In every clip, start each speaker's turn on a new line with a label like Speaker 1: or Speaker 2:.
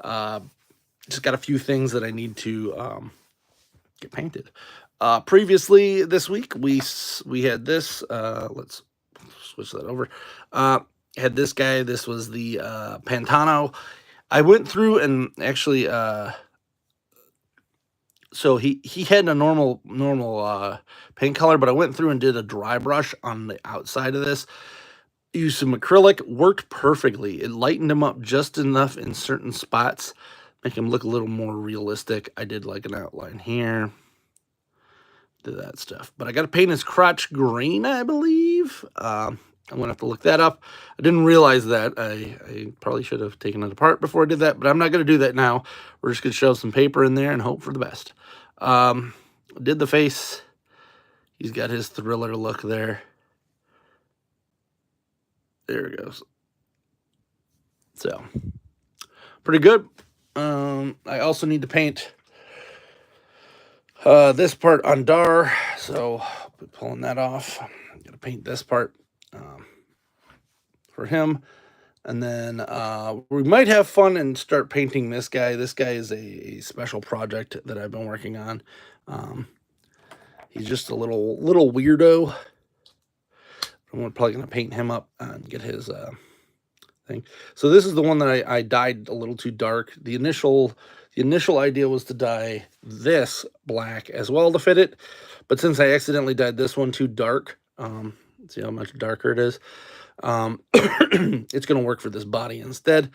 Speaker 1: Just got a few things that I need to get painted. Previously this week, we had this. Let's switch that over. Had this guy. This was the Pantano. I went through and actually, so he had a normal paint color, but I went through and did a dry brush on the outside of this. Used some acrylic, worked perfectly. It lightened him up just enough in certain spots, make him look a little more realistic. I did like an outline here. Did that stuff. But I got to paint his crotch green, I believe. I'm going to have to look that up. I didn't realize that. I probably should have taken it apart before I did that, but I'm not going to do that now. We're just going to shove some paper in there and hope for the best. Did the face. He's got his thriller look there. There it goes. So, pretty good. I also need to paint this part on Dar, so I'll be pulling that off. I'm going to paint this part for him. And then we might have fun and start painting this guy. This guy is a special project that I've been working on. He's just a little weirdo. I'm probably going to paint him up and get his thing. So this is the one that I dyed a little too dark. The initial idea was to dye this black as well to fit it. But since I accidentally dyed this one too dark, see how much darker it is? It's going to work for this body instead.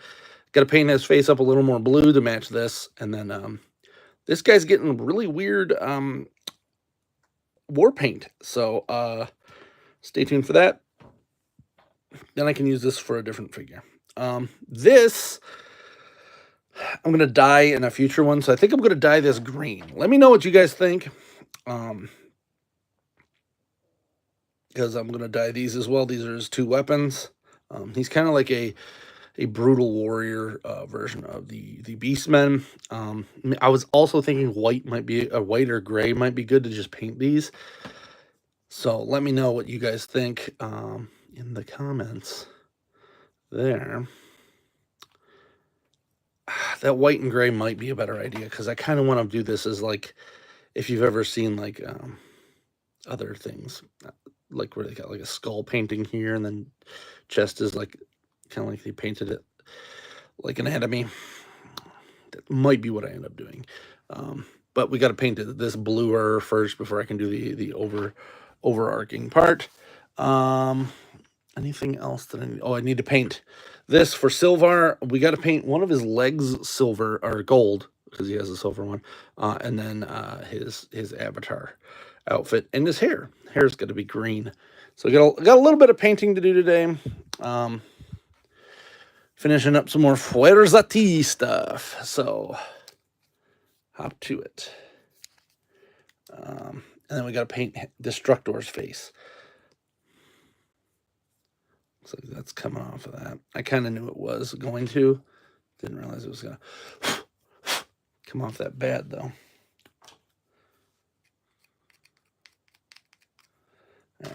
Speaker 1: Got to paint his face up a little more blue to match this. And then this guy's getting really weird war paint. So stay tuned for that. Then I can use this for a different figure. This, I'm going to dye in a future one. So I think I'm going to dye this green. Let me know what you guys think. Because I'm going to dye these as well. These are his two weapons. He's kind of like a brutal warrior version of the Beastmen. I was also thinking white or gray might be good to just paint these. So let me know what you guys think in the comments there. That white and gray might be a better idea because I kind of want to do this as like, if you've ever seen like other things, like where they got like a skull painting here and then chest is like kind of like they painted it like anatomy. That might be what I end up doing. But we got to paint this bluer first before I can do the overarching part. Anything else that I need? Oh, I need to paint this for Silvar. We got to paint one of his legs silver or gold because he has a silver one, and then his avatar outfit and his hair. Hair's got to be green. So got a little bit of painting to do today. Finishing up some more Fuerza T stuff. So hop to it. And then we got to paint Destructor's face. Looks like that's coming off of that. I kind of knew it was going to. Didn't realize it was going to come off that bad, though. Yeah.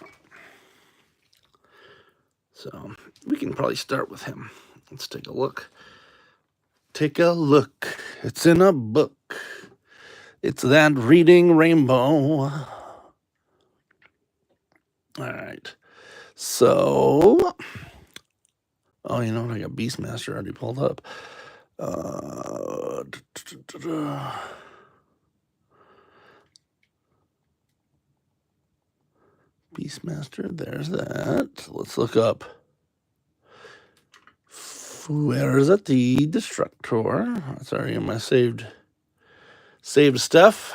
Speaker 1: So we can probably start with him. Let's take a look. Take a look. It's in a book. It's that reading rainbow. All right. So, oh, you know what? I got Beastmaster already pulled up. Beastmaster, there's that. Let's look up. Where is it? The Destructor. That's already in my saved stuff.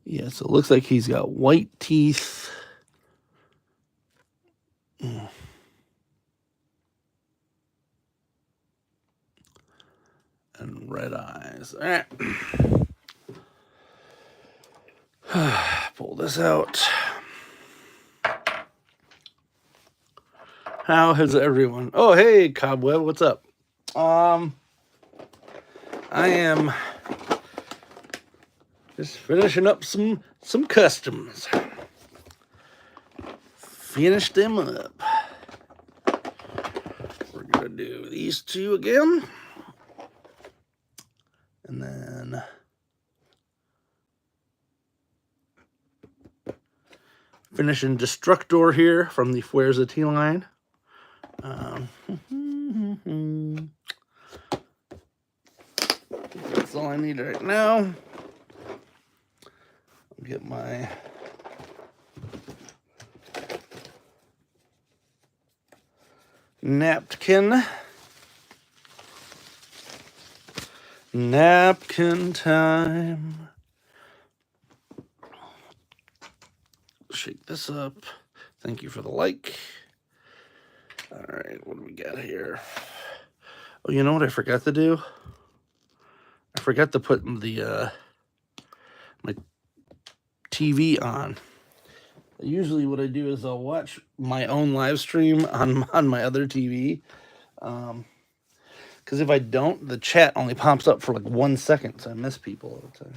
Speaker 1: Yeah, so it looks like he's got white teeth. And red eyes. All right. Pull this out. How has everyone? Oh, hey, Cobweb, what's up? I am just finishing up some customs. finish them up. We're gonna do these two again. And then finishing Destructor here from the Fuerza T line. That's all I need right now. I'll get my napkin. Napkin time. Shake this up. Thank you for the like. All right, what do we got here? Oh, you know what I forgot to do? I forgot to put the my TV on. Usually what I do is I'll watch my own live stream on my other TV. Because if I don't, the chat only pops up for like 1 second, so I miss people all the time.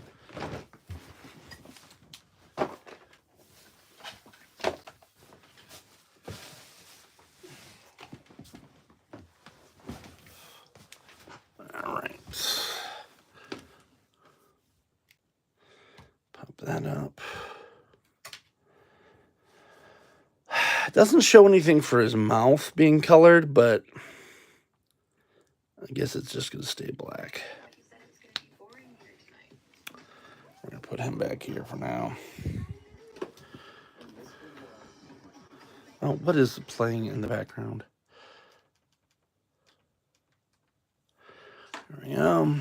Speaker 1: All right. Pop that up. It doesn't show anything for his mouth being colored, but I guess it's just going to stay black. We're going to put him back here for now. Oh, what is playing in the background? There we go.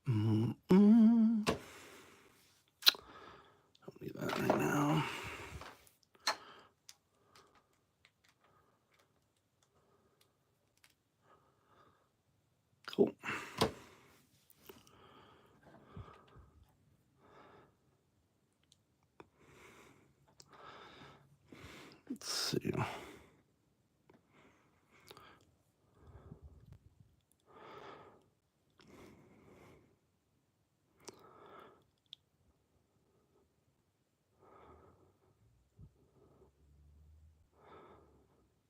Speaker 1: Don't need that right now. Cool. Let's see.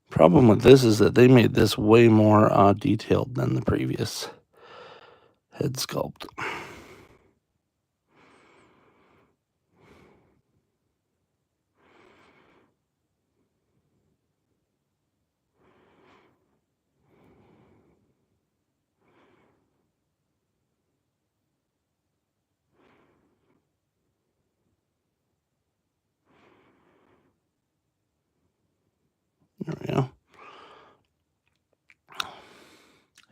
Speaker 1: Problem with this is that they made this way more detailed than the previous head sculpt. There we go.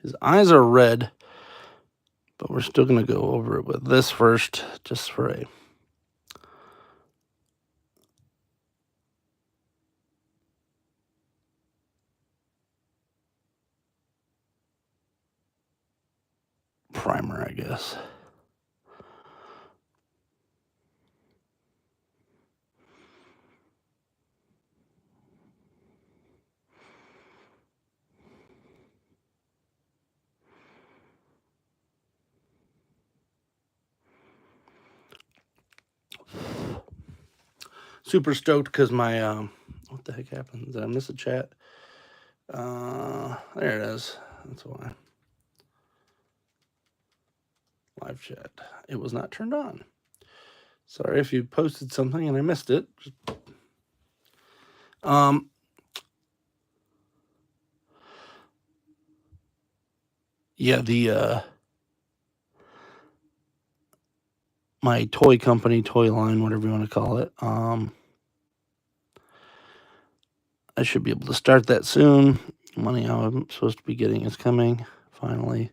Speaker 1: His eyes are red, but we're still going to go over it with this first, just for a primer, I guess. Super stoked because my, what the heck happened? Did I miss a chat? There it is. That's why. Live chat. It was not turned on. Sorry if you posted something and I missed it. Yeah, the my toy company, toy line, whatever you want to call it. I should be able to start that soon. Money I'm supposed to be getting is coming, finally.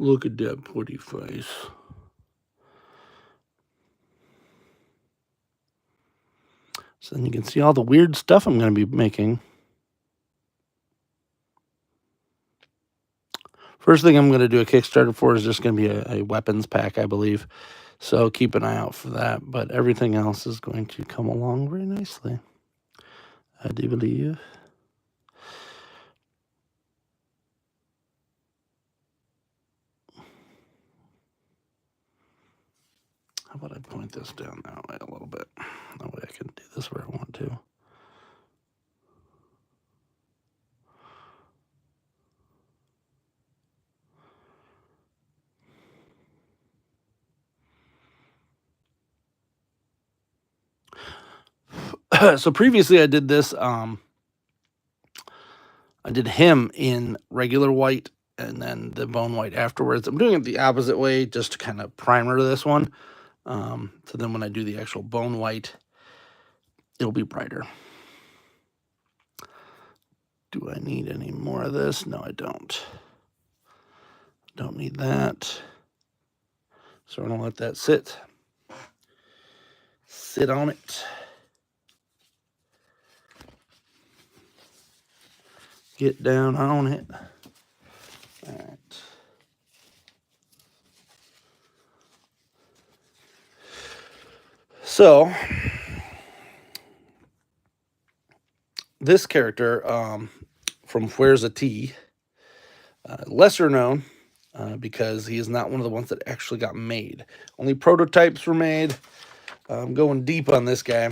Speaker 1: Look at that pretty face. So then you can see all the weird stuff I'm going to be making. First thing I'm going to do a Kickstarter for is just going to be a weapons pack, I believe. So keep an eye out for that. But everything else is going to come along very nicely, I do believe. How about I point this down that way a little bit? That way I can do this where I want to. So previously I did this, I did him in regular white and then the bone white afterwards. I'm doing it the opposite way just to kind of primer this one. So then when I do the actual bone white, it'll be brighter. Do I need any more of this? No, I don't. Don't need that. So we're gonna let that sit. Sit on it. Get down on it. All right. So this character from Where's a T, lesser known because he is not one of the ones that actually got made. Only prototypes were made. I'm going deep on this guy.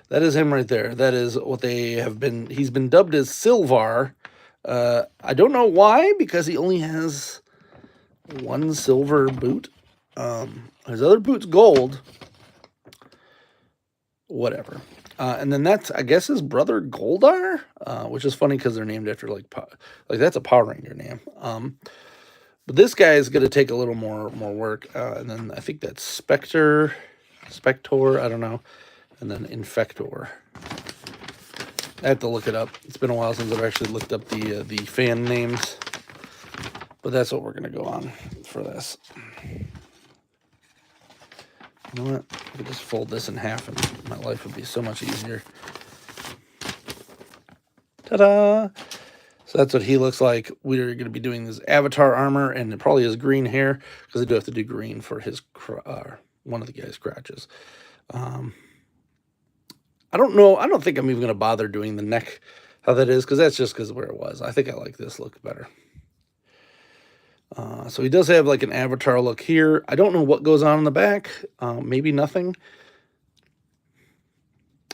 Speaker 1: That is him right there. That is what they have been. He's been dubbed as Silvar. I don't know why, because he only has one silver boot. His other boot's gold. Whatever. And then that's, I guess, his brother Goldar, which is funny because they're named after like that's a Power Ranger name. But this guy is going to take a little more work. And then I think that's Spector, I don't know. And then Infector. I have to look it up. It's been a while since I've actually looked up the fan names. But that's what we're going to go on for this. You know what? I could just fold this in half and my life would be so much easier. Ta-da! So that's what he looks like. We're going to be doing this avatar armor and it probably has green hair because I do have to do green for his one of the guy's crotches. I don't know. I don't think I'm even going to bother doing the neck, how that is, because that's just because of where it was. I think I like this look better. So he does have like an avatar look here. I don't know what goes on in the back. Maybe nothing.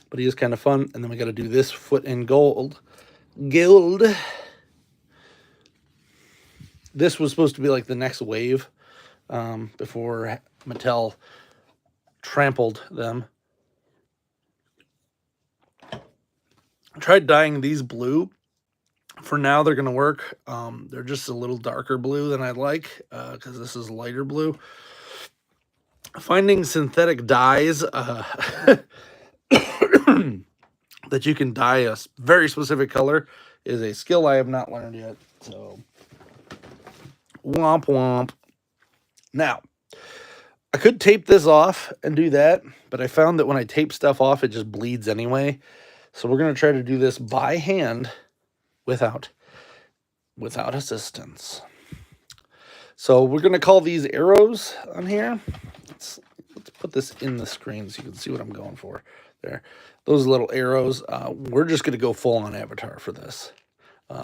Speaker 1: But he is kind of fun. And then we got to do this foot in gold. Gold. This was supposed to be like the next wave before Mattel trampled them. I tried dyeing these blue. For now, they're going to work. They're just a little darker blue than I'd like because this is lighter blue. Finding synthetic dyes that you can dye a very specific color is a skill I have not learned yet. So, womp womp. Now, I could tape this off and do that, but I found that when I tape stuff off, it just bleeds anyway. So we're going to try to do this by hand without assistance. So we're going to call these arrows on here. Let's put this in the screen so you can see what I'm going for there. Those little arrows, we're just going to go full on avatar for this.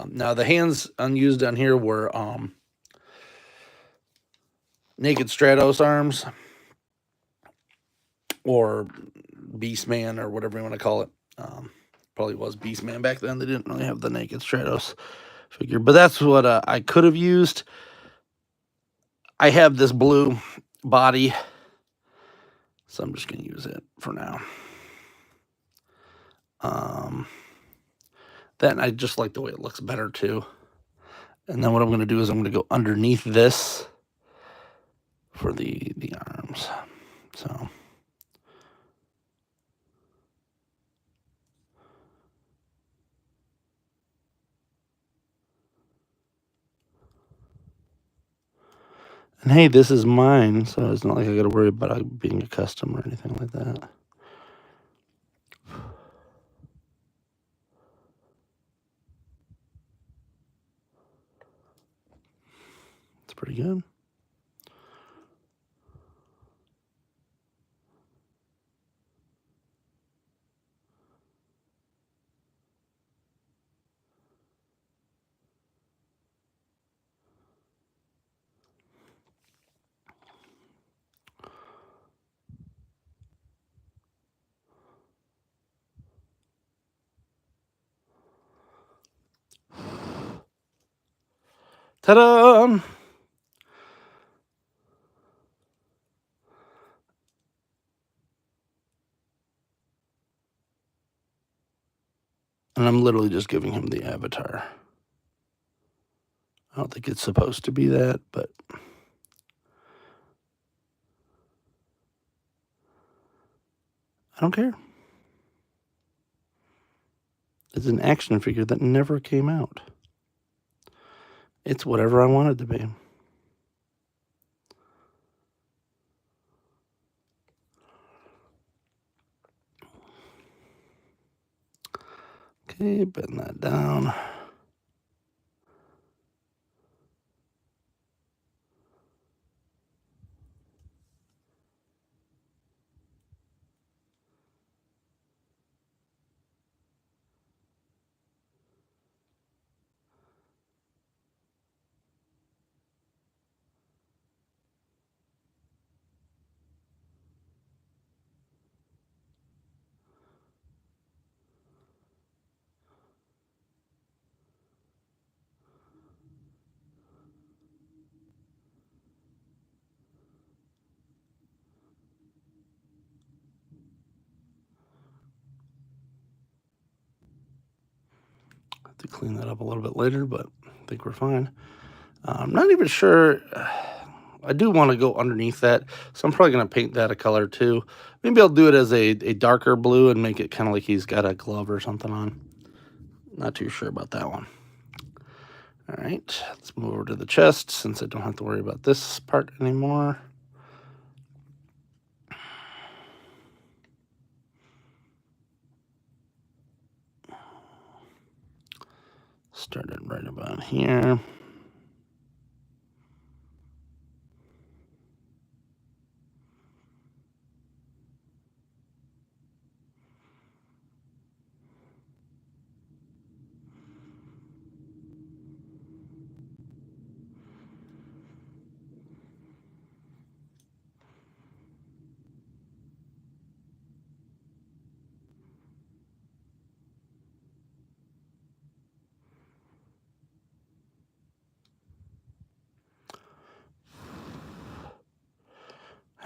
Speaker 1: Now the hands unused on here were Naked Stratos arms or Beastman or whatever you want to call it. Probably was Beastman back then. They didn't really have the Naked Stratos figure, but that's what I could have used. I have this blue body, so I'm just going to use it for now. That, I just like the way it looks better too. And then what I'm going to do is I'm going to go underneath this for the arms. So And hey, this is mine, so it's not like I got to worry about it being a custom or anything like that. It's pretty good. Ta-da! And I'm literally just giving him the avatar. I don't think it's supposed to be that, but I don't care. It's an action figure that never came out. It's whatever I want it to be. Okay, bend that down. I have to clean that up a little bit later, but I think we're fine. I'm not even sure. I do want to go underneath that, so I'm probably going to paint that a color too. Maybe I'll do it as a darker blue and make it kind of like he's got a glove or something on. Not too sure about that one. All right, let's move over to the chest since I don't have to worry about this part anymore. Started right about here.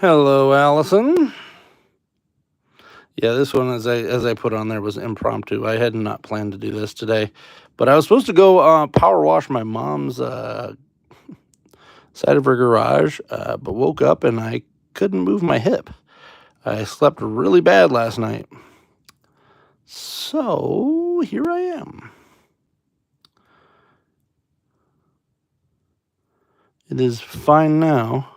Speaker 1: Hello, Allison. Yeah, this one, as I put on there, was impromptu. I had not planned to do this today, but I was supposed to go power wash my mom's side of her garage, but woke up and I couldn't move my hip. I slept really bad last night. So here I am. It is fine now.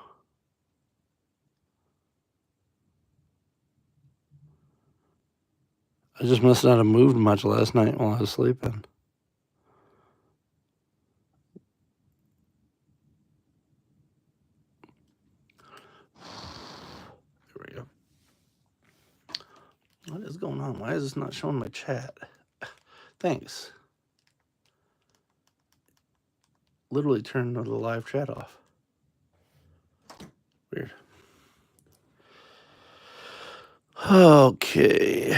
Speaker 1: I just must not have moved much last night while I was sleeping. There we go. What is going on? Why is this not showing my chat? Thanks. Literally turned the live chat off. Weird. Okay.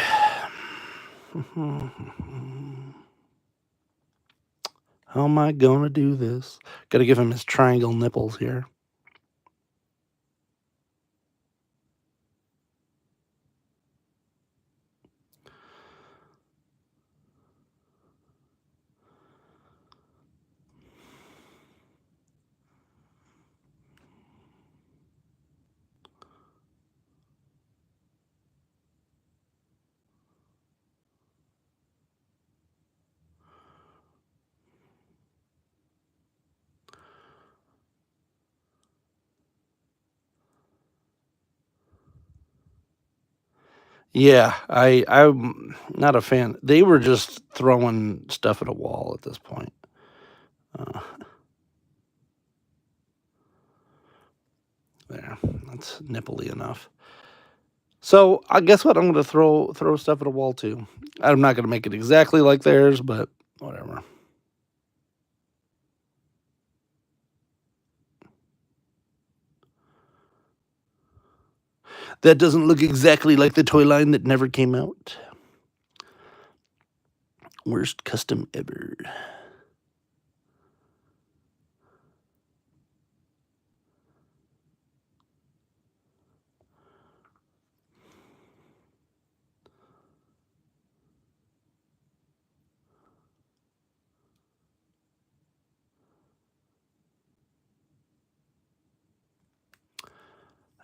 Speaker 1: How am I gonna do this? Gotta give him his triangle nipples here. Yeah, I'm not a fan. They were just throwing stuff at a wall at this point. Uh, there, that's nipply enough. So I guess what I'm going to throw stuff at a wall too. I'm not going to make it exactly like theirs, but whatever. That doesn't look exactly like the toy line that never came out. Worst custom ever.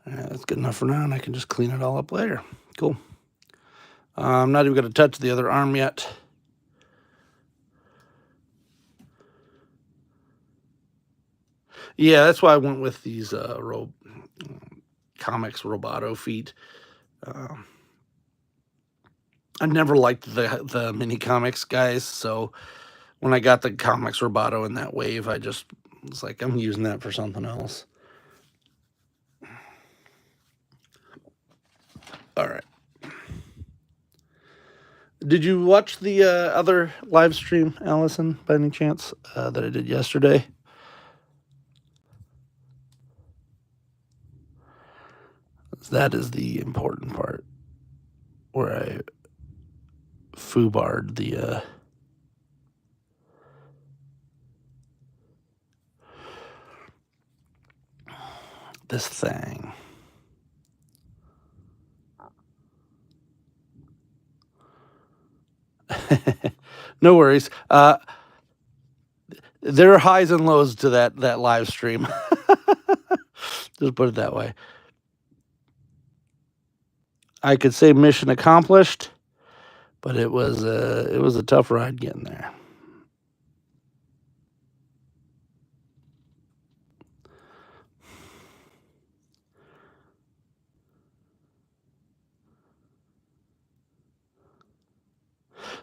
Speaker 1: That's good enough for now, and I can just clean it all up later. Cool. I'm not even going to touch the other arm yet. Yeah, that's why I went with these comics Roboto feet. I never liked the mini comics guys, so when I got the comics Roboto in that wave, I just was like, I'm using that for something else. All right. Did you watch the other live stream, Allison, by any chance, that I did yesterday? That is the important part, where I foobarred the this thing. No worries. There are highs and lows to that live stream. Just put it that way. I could say mission accomplished, but it was a tough ride getting there.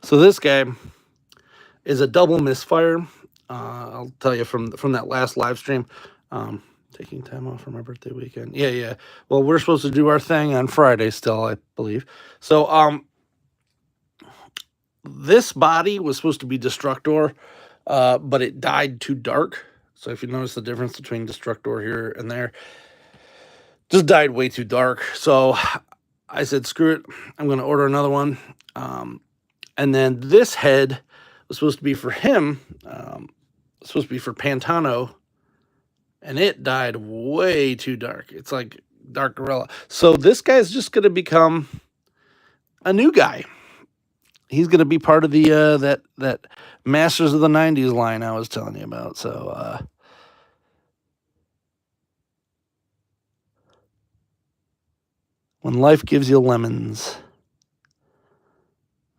Speaker 1: So this guy is a double misfire. I'll tell you from that last live stream. Taking time off for my birthday weekend. Yeah. Well, we're supposed to do our thing on Friday still, I believe. So this body was supposed to be Destructor, but it died too dark. So if you notice the difference between Destructor here and there, just died way too dark. So I said, screw it. I'm going to order another one. And then this head was supposed to be for him. Supposed to be for Pantano. And it died way too dark. It's like Dark Gorilla. So this guy's just going to become a new guy. He's going to be part of the that Masters of the 90s line I was telling you about. So when life gives you lemons,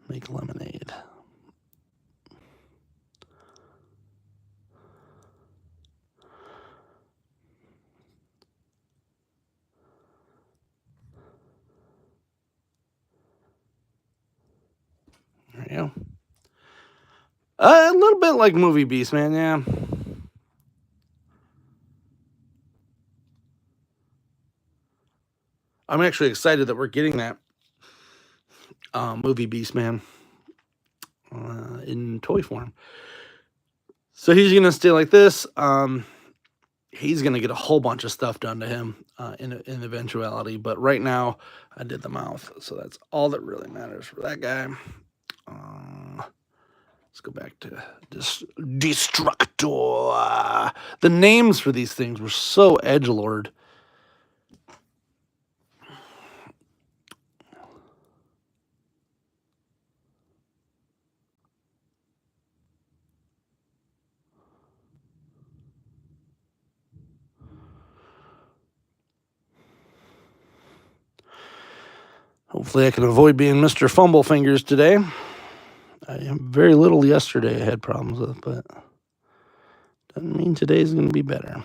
Speaker 1: make lemonade. There you go. A little bit like Movie Beast, man. Yeah. I'm actually excited that we're getting that Movie Beast, man, in toy form. So he's gonna stay like this. He's gonna get a whole bunch of stuff done to him in eventuality. But right now, I did the mouth, so that's all that really matters for that guy. Let's go back to Destructor. The names for these things were so edgelord. Hopefully I can avoid being Mr. Fumble Fingers today. I have very little yesterday I had problems with, but doesn't mean today's going to be better.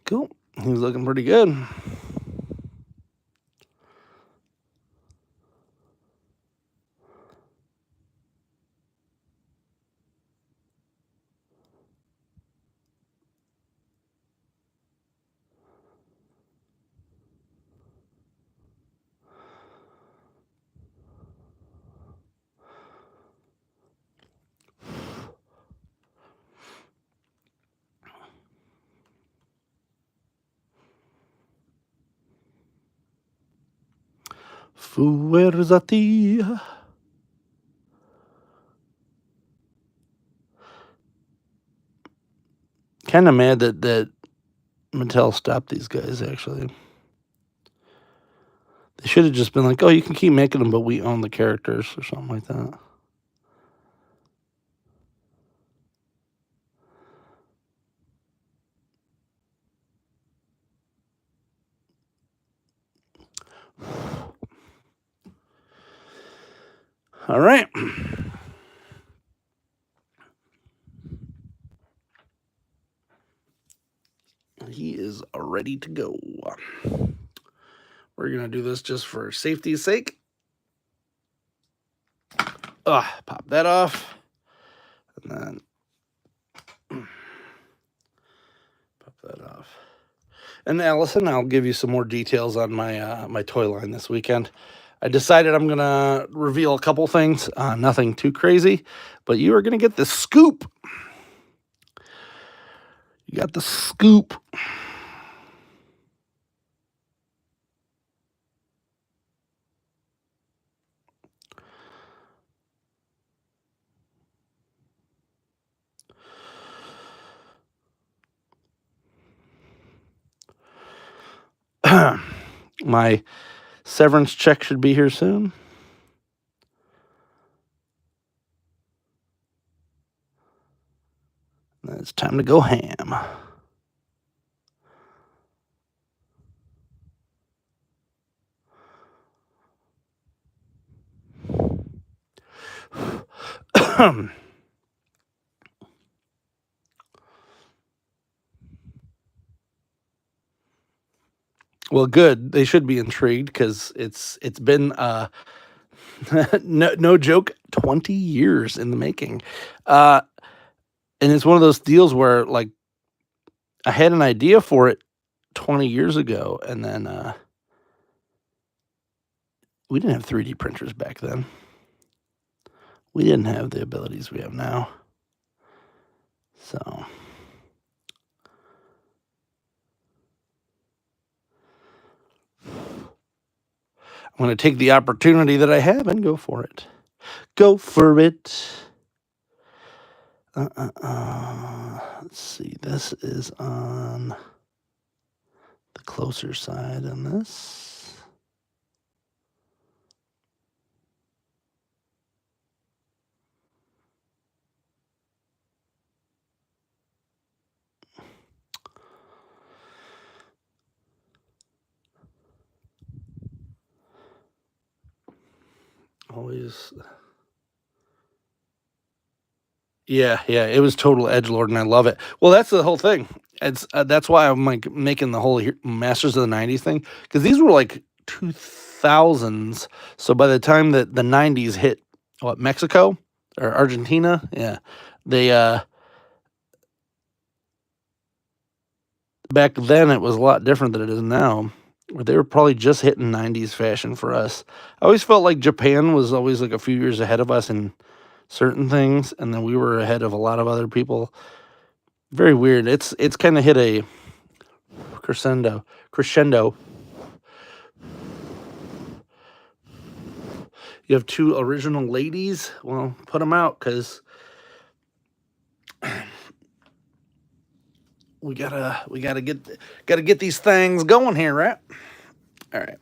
Speaker 1: Cool. He's looking pretty good. Fuerzati. Kind of mad that Mattel stopped these guys, actually. They should have just been like, oh, you can keep making them, but we own the characters or something like that. All right. He is ready to go. We're going to do this just for safety's sake. Pop that off. And then pop that off. And Allison, I'll give you some more details on my my toy line this weekend. I decided I'm going to reveal a couple things. Nothing too crazy. But you are going to get the scoop. You got the scoop. My severance check should be here soon. It's time to go ham. Well, good. They should be intrigued because it's been no joke, 20 years in the making. And it's one of those deals where like I had an idea for it 20 years ago, and then we didn't have 3D printers back then. We didn't have the abilities we have now. So I'm going to take the opportunity that I have and go for it. Go for it. Let's see. This is on the closer side on this. Always. Yeah, it was total edgelord, and I love it. Well, that's the whole thing. It's that's why I'm like making the whole Masters of the '90s thing, because these were like 2000s. So by the time that the '90s hit, what, Mexico or Argentina, yeah, they back then it was a lot different than it is now. They were probably just hitting '90s fashion for us. I always felt like Japan was always like a few years ahead of us in certain things, and then we were ahead of a lot of other people. Very weird. It's kind of hit a crescendo. You have two original ladies. Well, put them out because we gotta get these things going here, right? All right.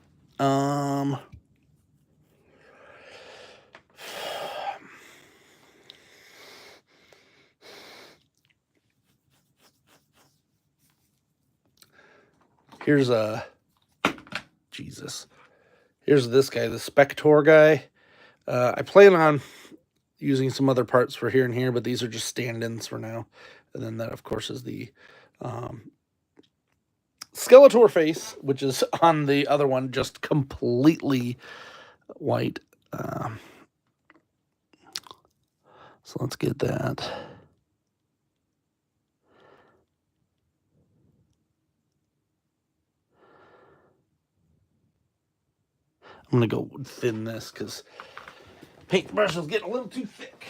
Speaker 1: Here's Jesus. Here's this guy, the Spector guy. I plan on using some other parts for here and here, but these are just stand-ins for now. And then that, of course, is the Skeletor face, which is on the other one, just completely white. So let's get that. I'm going to go thin this because paintbrush is getting a little too thick.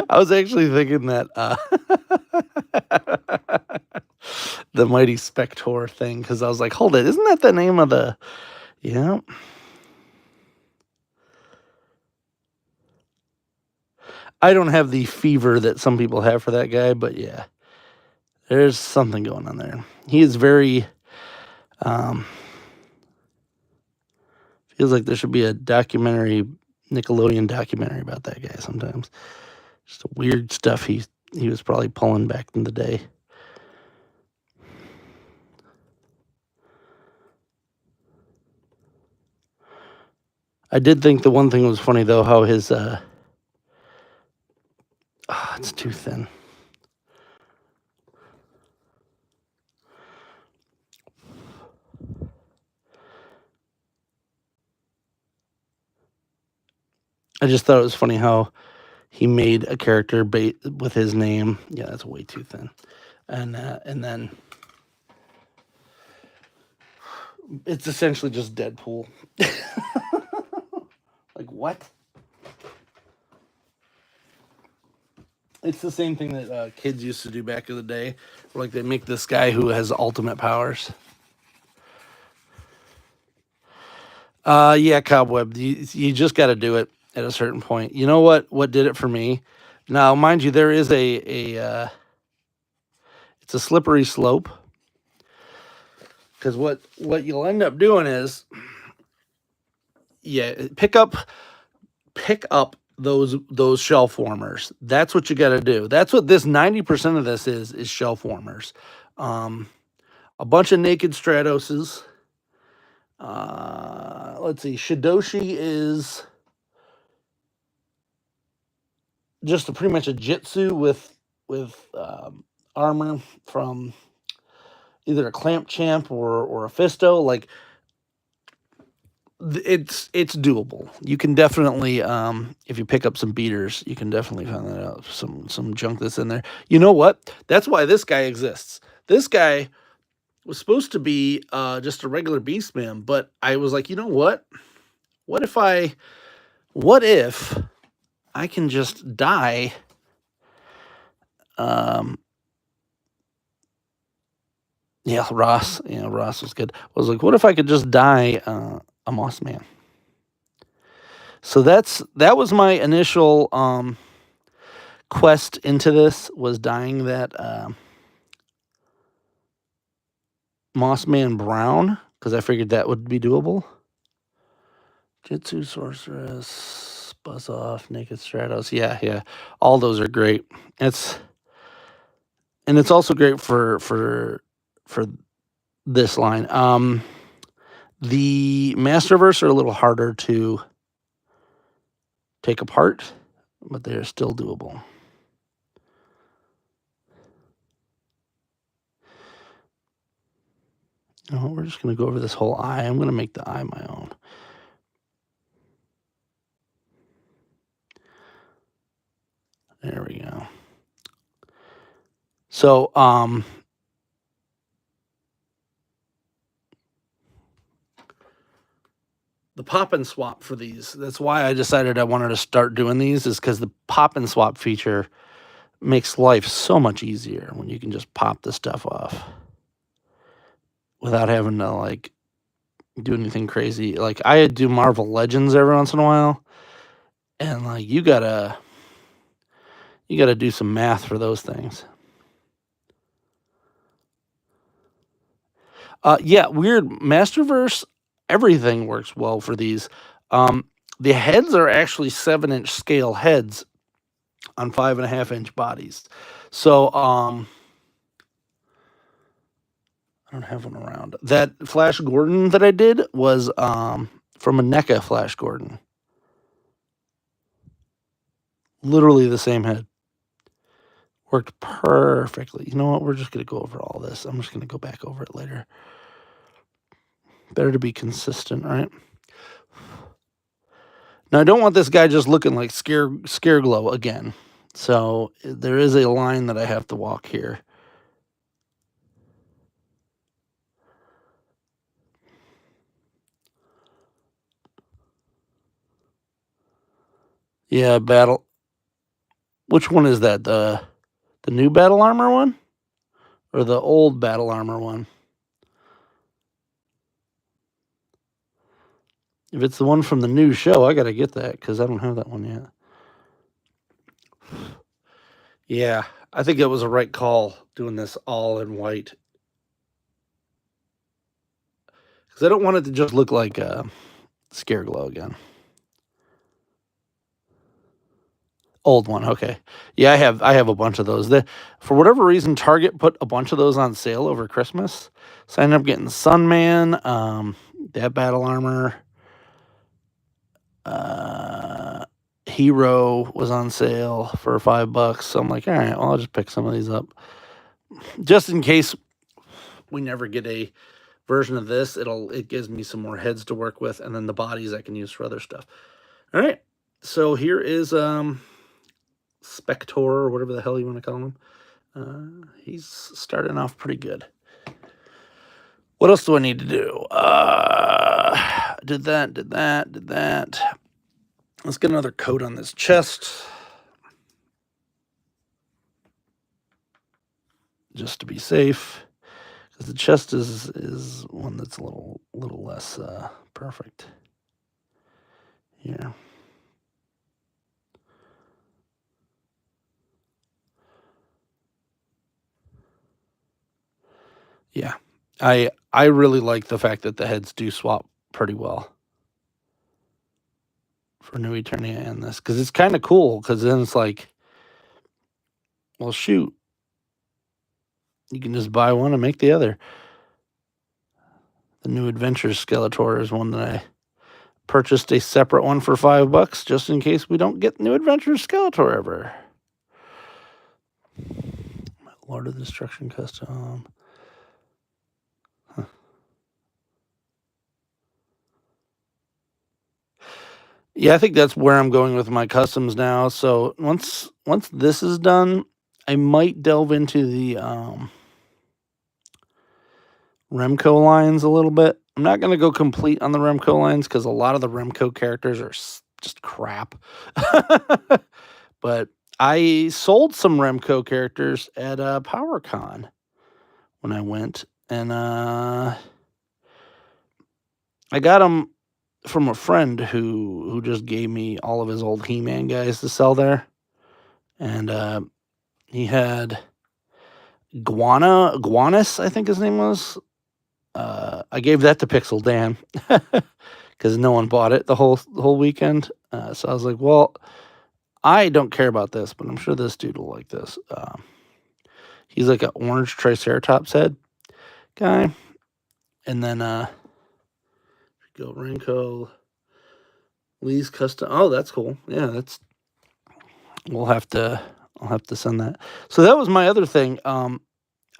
Speaker 1: I was actually thinking that the Mighty Spector thing, because I was like, hold it, isn't that the name of the... Yeah. I don't have the fever that some people have for that guy, but yeah, there's something going on there. He is very... feels like there should be a documentary, Nickelodeon documentary about that guy sometimes. Just weird stuff he was probably pulling back in the day. I did think the one thing was funny, though, how his... it's too thin. I just thought it was funny how he made a character with his name. Yeah, that's way too thin. And then it's essentially just Deadpool. Like, what? It's the same thing that kids used to do back in the day. Like, they make this guy who has ultimate powers. Yeah, Cobweb. You just got to do it at a certain point. You know what did it for me? Now, mind you, there is it's a slippery slope. Because what you'll end up doing is, yeah, pick up those shell formers. That's what you got to do. That's what this 90% of this is shell formers. A bunch of naked Stratoses. Let's see. Shidoshi is just pretty much a Jitsu with armor from either a Clamp Champ or a Fisto. Like, it's doable. You can definitely, if you pick up some beaters, you can definitely find that out. Some junk that's in there. You know what? That's why this guy exists. This guy was supposed to be just a regular Beastman, but I was like, you know what? What if I can just dye yeah, Ross. Yeah, Ross was good. I was like, what if I could just dye a Moss Man? So that was my initial quest into this, was dyeing that Moss Man brown, because I figured that would be doable. Jitsu Sorceress, Buzz Off, Naked Stratos. Yeah. All those are great. It's also great for this line. The Masterverse are a little harder to take apart, but they're still doable. Oh, we're just going to go over this whole eye. I'm going to make the eye my own. There we go. So, the pop and swap for these, that's why I decided I wanted to start doing these, is because the pop and swap feature makes life so much easier when you can just pop the stuff off without having to, like, do anything crazy. Like, I do Marvel Legends every once in a while, and, like, you gotta do some math for those things. Yeah, weird. Masterverse, everything works well for these. The heads are actually 7-inch scale heads on 5.5-inch bodies. So I don't have one around. That Flash Gordon that I did was from a NECA Flash Gordon. Literally the same head. Worked perfectly. You know what? We're just going to go over all this. I'm just going to go back over it later. Better to be consistent, right? Now, I don't want this guy just looking like scare glow again. So there is a line that I have to walk here. Yeah, battle. Which one is that? The new battle armor one? Or the old battle armor one? If it's the one from the new show, I got to get that because I don't have that one yet. Yeah, I think it was a right call doing this all in white. Because I don't want it to just look like Scare Glow again. Old one, okay. Yeah, I have a bunch of those. For whatever reason, Target put a bunch of those on sale over Christmas. So I ended up getting Sunman, that battle armor. Hero was on sale for $5. So I'm like, all right, well, I'll just pick some of these up. Just in case we never get a version of this, it gives me some more heads to work with, and then the bodies I can use for other stuff. All right, so here is Spector, or whatever the hell you want to call him. He's starting off pretty good. What else do I need to do? Did that. Let's get another coat on this chest. Just to be safe. Because the chest is one that's a little less perfect. Here. Yeah. I really like the fact that the heads do swap pretty well for New Eternia and this, because it's kind of cool, because then it's like, well, shoot, you can just buy one and make the other. The New Adventures Skeletor is one that I purchased a separate one for $5 just in case we don't get New Adventures Skeletor ever. Lord of Destruction custom. Yeah, I think that's where I'm going with my customs now. So once this is done, I might delve into the Remco lines a little bit. I'm not going to go complete on the Remco lines because a lot of the Remco characters are just crap. But I sold some Remco characters at PowerCon when I went, and I got them from a friend who just gave me all of his old He-Man guys to sell there. And he had Guanus, I think his name was. I gave that to Pixel Dan because no one bought it the whole weekend. So I was like, well, I don't care about this, but I'm sure this dude will like this. He's like an orange Triceratops head guy. And then go Renko, Lee's custom. Oh, that's cool. Yeah, I'll have to send that. So that was my other thing. I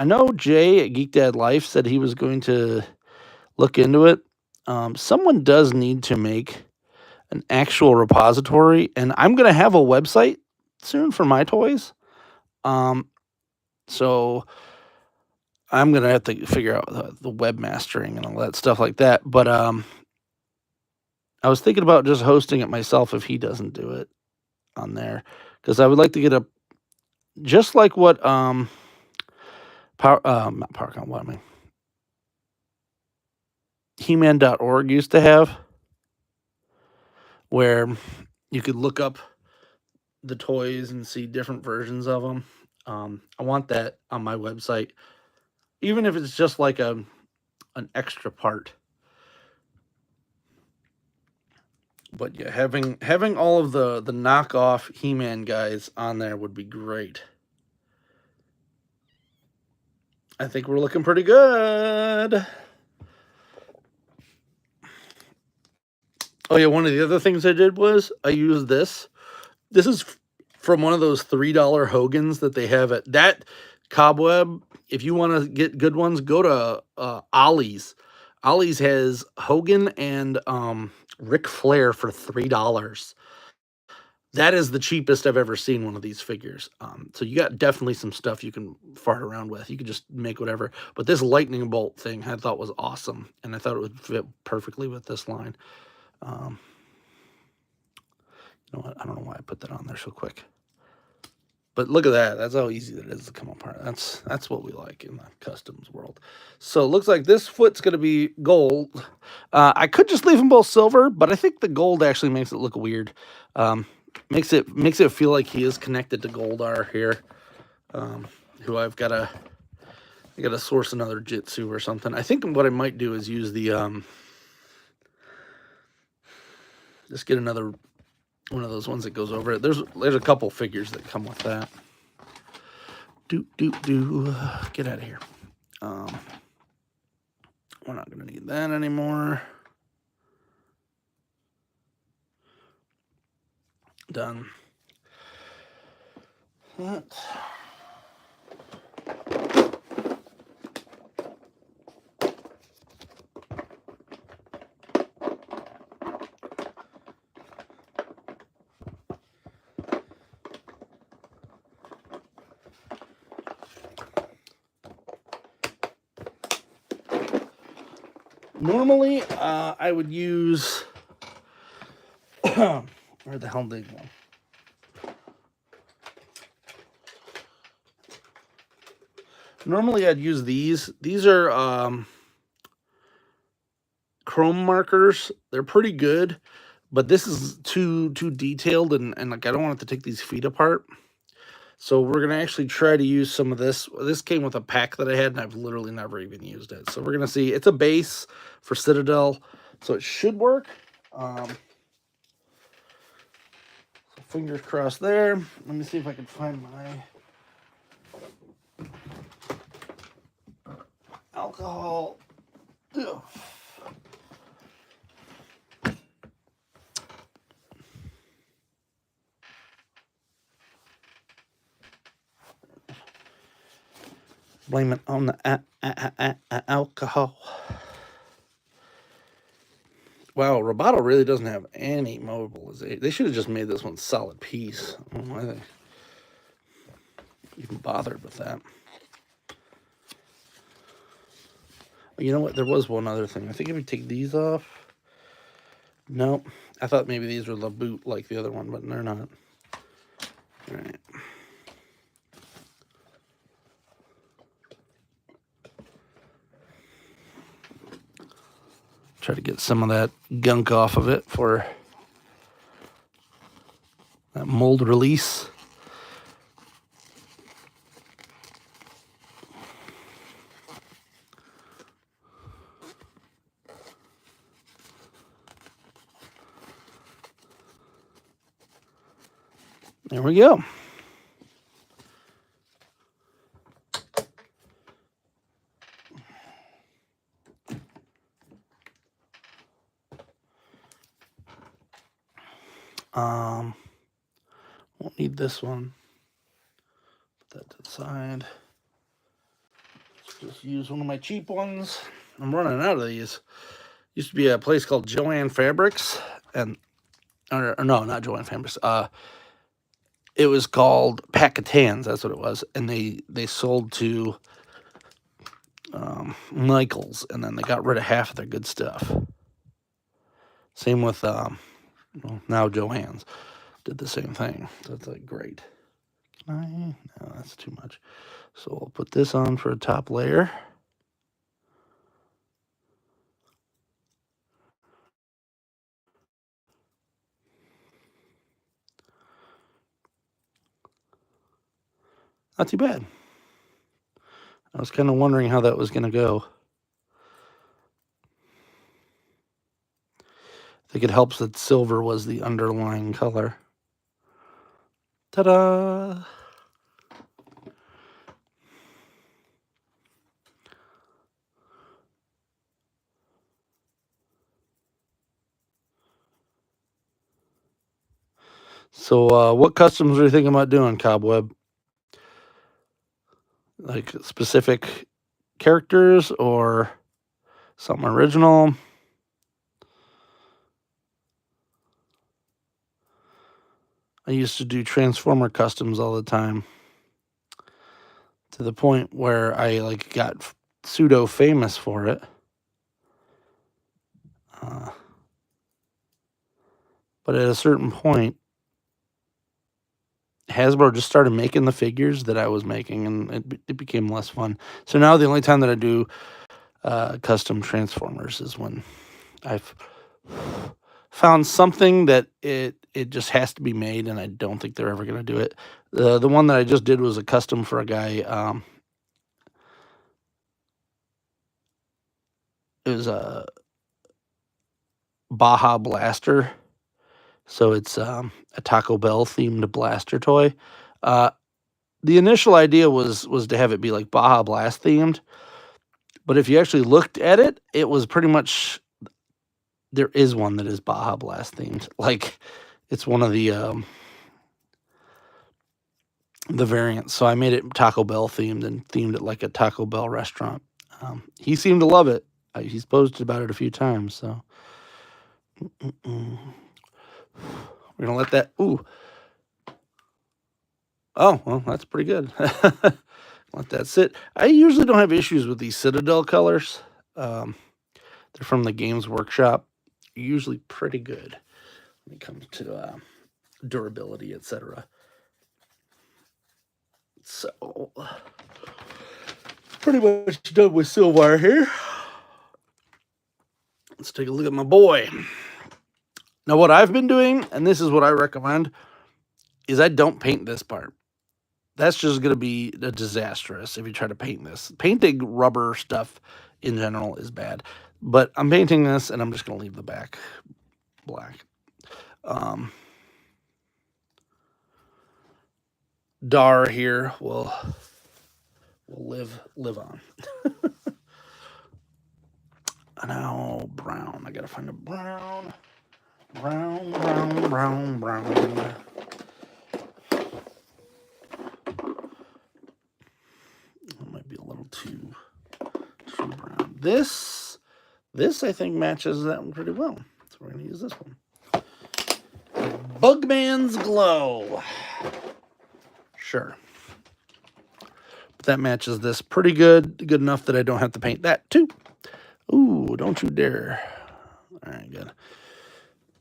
Speaker 1: know Jay at Geek Dad Life said he was going to look into it. Someone does need to make an actual repository, and I'm going to have a website soon for my toys. So I'm going to have to figure out the webmastering and all that stuff like that. But I was thinking about just hosting it myself if he doesn't do it on there, because I would like to get a, just like what not PowerCon, what am I? He-Man.org used to have, where you could look up the toys and see different versions of them. I want that on my website, even if it's just like an extra part. But yeah, having all of the knockoff He-Man guys on there would be great. I think we're looking pretty good. Oh yeah, one of the other things I did was I used this. This is from one of those $3 Hogans that they have at that Cobweb. If you want to get good ones, go to Ollie's. Ollie's has Hogan and Ric Flair for $3. That is the cheapest I've ever seen one of these figures. So you got definitely some stuff you can fart around with. You can just make whatever. But this lightning bolt thing I thought was awesome, and I thought it would fit perfectly with this line. You know what? I don't know why I put that on there so quick. But look at that. That's how easy it is to come apart. That's what we like in the customs world. So it looks like this foot's going to be gold. I could just leave them both silver, but I think the gold actually makes it look weird. Makes it feel like he is connected to Goldar here, who I gotta source another Jitsu or something. I think what I might do is use the just get another one of those ones that goes over it. There's a couple figures that come with that. Get out of here. We're not gonna need that anymore. Done. That. Normally, I would use where the hell did they go? Normally, I'd use these. These are chrome markers. They're pretty good, but this is too detailed, and like I don't want it to take these feet apart. So we're gonna actually try to use some of this. This came with a pack that I had, and I've literally never even used it. So we're gonna see. It's a base for Citadel, so it should work. So fingers crossed there. Let me see if I can find my alcohol. Ugh. Blame it on the alcohol. Wow, Roboto really doesn't have any mobilization. They should have just made this one solid piece. I don't know why they even bothered with that. You know what? There was one other thing. I think if we take these off. Nope. I thought maybe these were the boot like the other one, but they're not. All right. Try to get some of that gunk off of it for that mold release. There we go. Won't need this one. Put that to the side. Let's just use one of my cheap ones. I'm running out of these. Used to be a place called Joanne Fabrics, and or no, not Joanne Fabrics. It was called Packatans. That's what it was, and they sold to Michaels, and then they got rid of half of their good stuff. Same with well, now Joann's did the same thing. So it's like great. Can I? No, that's too much. So we'll put this on for a top layer. Not too bad. I was kind of wondering how that was going to go. I think it helps that silver was the underlying color. Ta-da! So, what customs are you thinking about doing, Cobweb? Like specific characters or something original? I used to do Transformer customs all the time, to the point where I like got pseudo famous for it. But at a certain point, Hasbro just started making the figures that I was making, and it became less fun. So now the only time that I do custom Transformers is when I've found something that it just has to be made, and I don't think they're ever going to do it. The one that I just did was a custom for a guy. It was a Baja Blaster, so it's a Taco Bell themed blaster toy. The initial idea was to have it be like Baja Blast themed, but if you actually looked at it, it was pretty much, there is one that is Baja Blast themed. Like, it's one of the variants. So I made it Taco Bell themed and themed it like a Taco Bell restaurant. He seemed to love it. He's posted about it a few times. So we're gonna let that. Ooh. Oh well, that's pretty good. Let that sit. I usually don't have issues with these Citadel colors. They're from the Games Workshop. Usually pretty good when it comes to durability, etc. So, pretty much done with Silver here. Let's take a look at my boy. Now, what I've been doing, and this is what I recommend, is I don't paint this part. That's just going to be disastrous if you try to paint this. Painting rubber stuff in general is bad. But I'm painting this, and I'm just going to leave the back black. Dar here will live on. Now brown. I gotta find a brown. Brown. That might be a little too brown. This I think matches that one pretty well. So we're gonna use this one. Bugman's Glow. Sure. But that matches this pretty good. Good enough that I don't have to paint that too. Ooh, don't you dare. All right, good.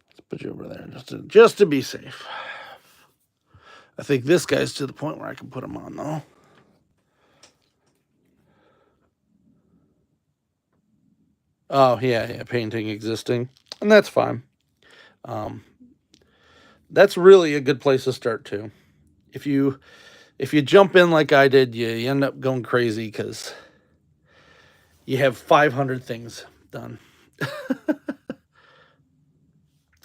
Speaker 1: Let's put you over there just to be safe. I think this guy's to the point where I can put him on, though. Oh, yeah, painting existing. And that's fine. That's really a good place to start, too. If you jump in like I did, you end up going crazy because you have 500 things done.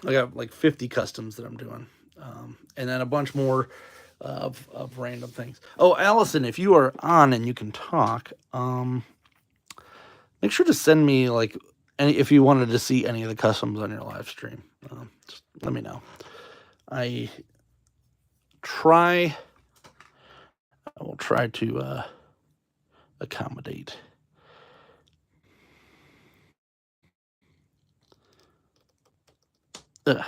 Speaker 1: I got like 50 customs that I'm doing. And then a bunch more of random things. Oh, Allison, if you are on and you can talk, make sure to send me like if you wanted to see any of the customs on your live stream. Just let me know. I will try to accommodate. There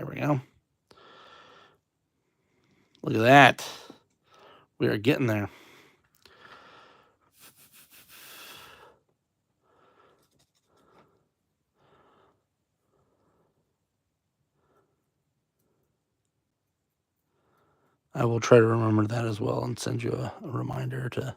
Speaker 1: we go. Look at that. We are getting there. I will try to remember that as well and send you a reminder to.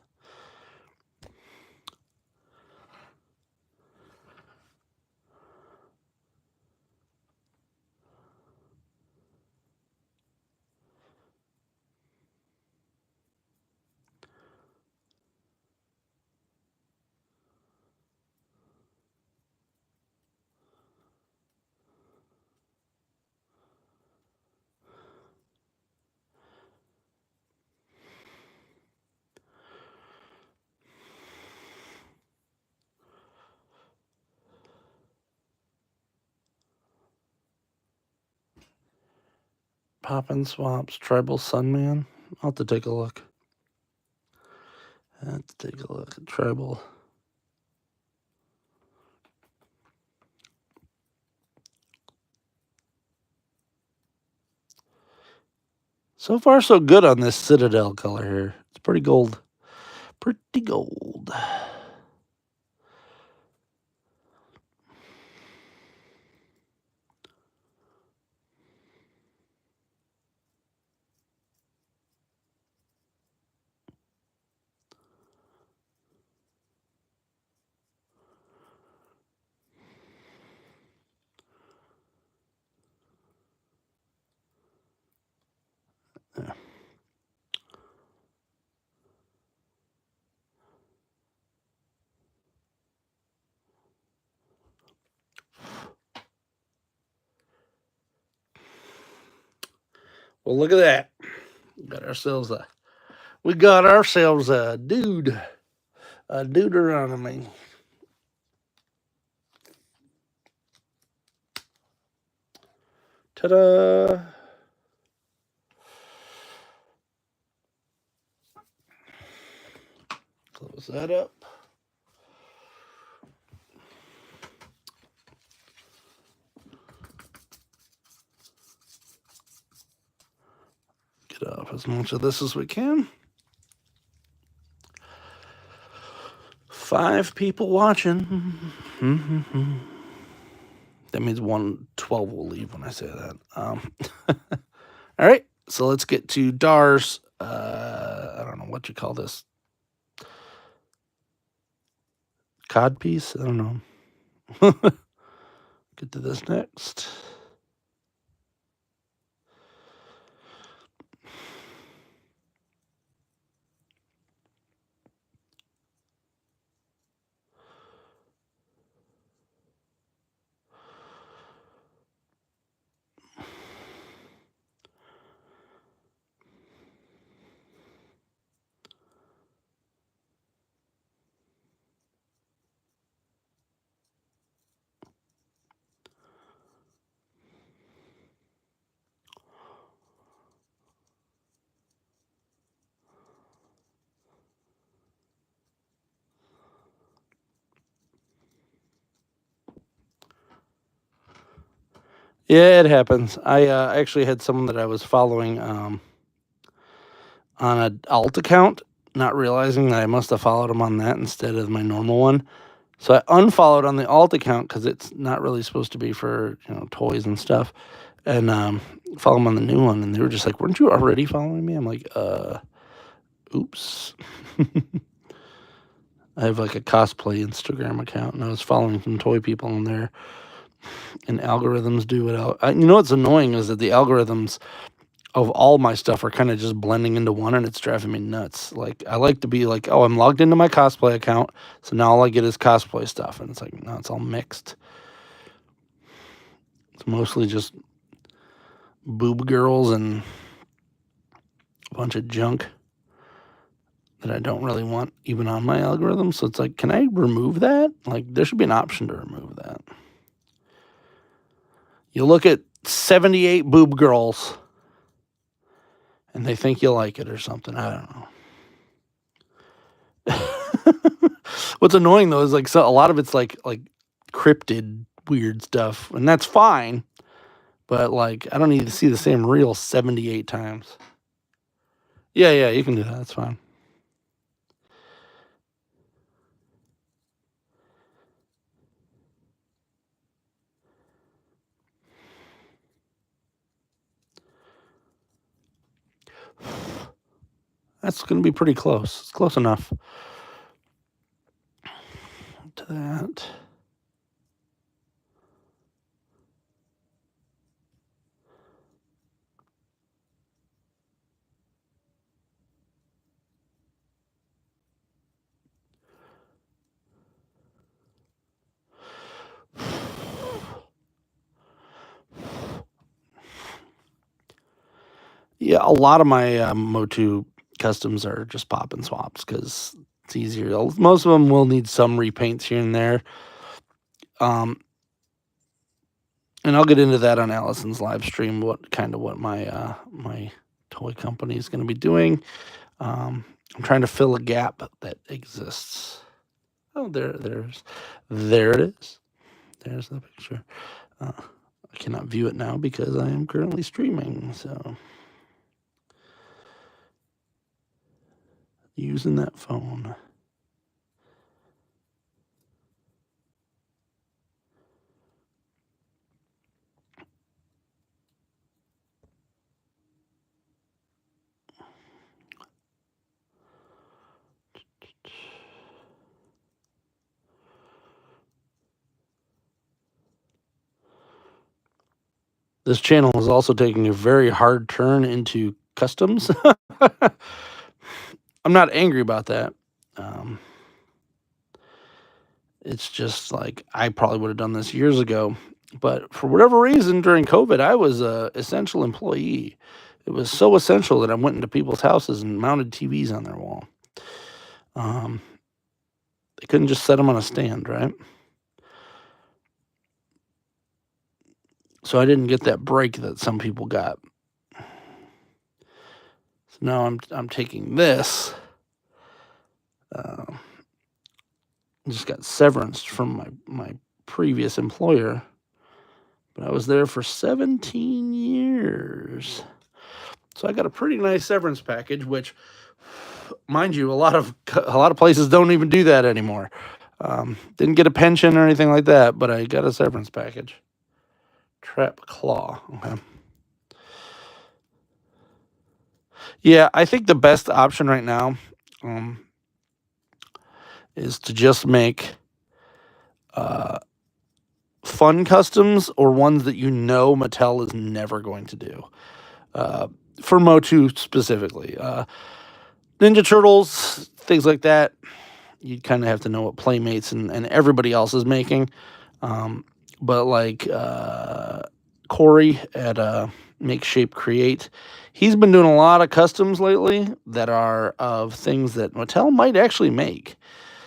Speaker 1: Pop-in swaps, Tribal Sunman. I'll have to take a look. I have to take a look at Tribal. So far, so good on this Citadel color here. It's pretty gold. Pretty gold. Yeah. Well, look at that. We got ourselves a dude. A Deuteronomy. Ta-da! Close that up. Get off as much of this as we can. 5 people watching. That means 112 will leave when I say that. All right, so let's get to Dar's. I don't know what you call this. Cod piece? I don't know. Get to this next. Yeah, it happens. I actually had someone that I was following on an alt account, not realizing that I must have followed him on that instead of my normal one. So I unfollowed on the alt account because it's not really supposed to be for toys and stuff, and follow him on the new one. And they were just like, "Weren't you already following me?" I'm like, oops. I have like a cosplay Instagram account, and I was following some toy people on there. And algorithms do what what's annoying is that the algorithms of all my stuff are kind of just blending into one, and it's driving me nuts. Like, I like to be like, oh, I'm logged into my cosplay account, so now all I get is cosplay stuff, and it's like, no, it's all mixed. It's mostly just boob girls and a bunch of junk that I don't really want even on my algorithm. So it's like, can I remove that? Like, there should be an option to remove that. You look at 78 boob girls and they think you like it or something. I don't know. What's annoying though is like, so a lot of it's like cryptid weird stuff, and that's fine, but like, I don't need to see the same reel 78 times. Yeah, you can do that. That's fine. That's going to be pretty close. It's close enough to that. Yeah, a lot of my Motu customs are just pop and swaps because it's easier. Most of them will need some repaints here and there. And And I'll get into that on Allison's live stream. What my my toy company is going to be doing. I'm trying to fill a gap that exists. Oh, there it is. There's the picture. I cannot view it now because I am currently streaming. So using that phone. This channel is also taking a very hard turn into customs. I'm not angry about that. It's just like I probably would have done this years ago, but for whatever reason during COVID, I was a essential employee. It was so essential that I went into people's houses and mounted TVs on their wall. They couldn't just set them on a stand, right? So I didn't get that break that some people got. So now I'm taking this. Just got severance from my previous employer, but I was there for 17 years. So I got a pretty nice severance package, which, mind you, a lot of places don't even do that anymore. Didn't get a pension or anything like that, but I got a severance package. Trap claw. Okay. Yeah, I think the best option right now is to just make fun customs or ones that you know Mattel is never going to do. For Motu specifically. Ninja Turtles, things like that, you kind of have to know what Playmates and everybody else is making. But like Corey at Make Shape Create, he's been doing a lot of customs lately that are of things that Mattel might actually make.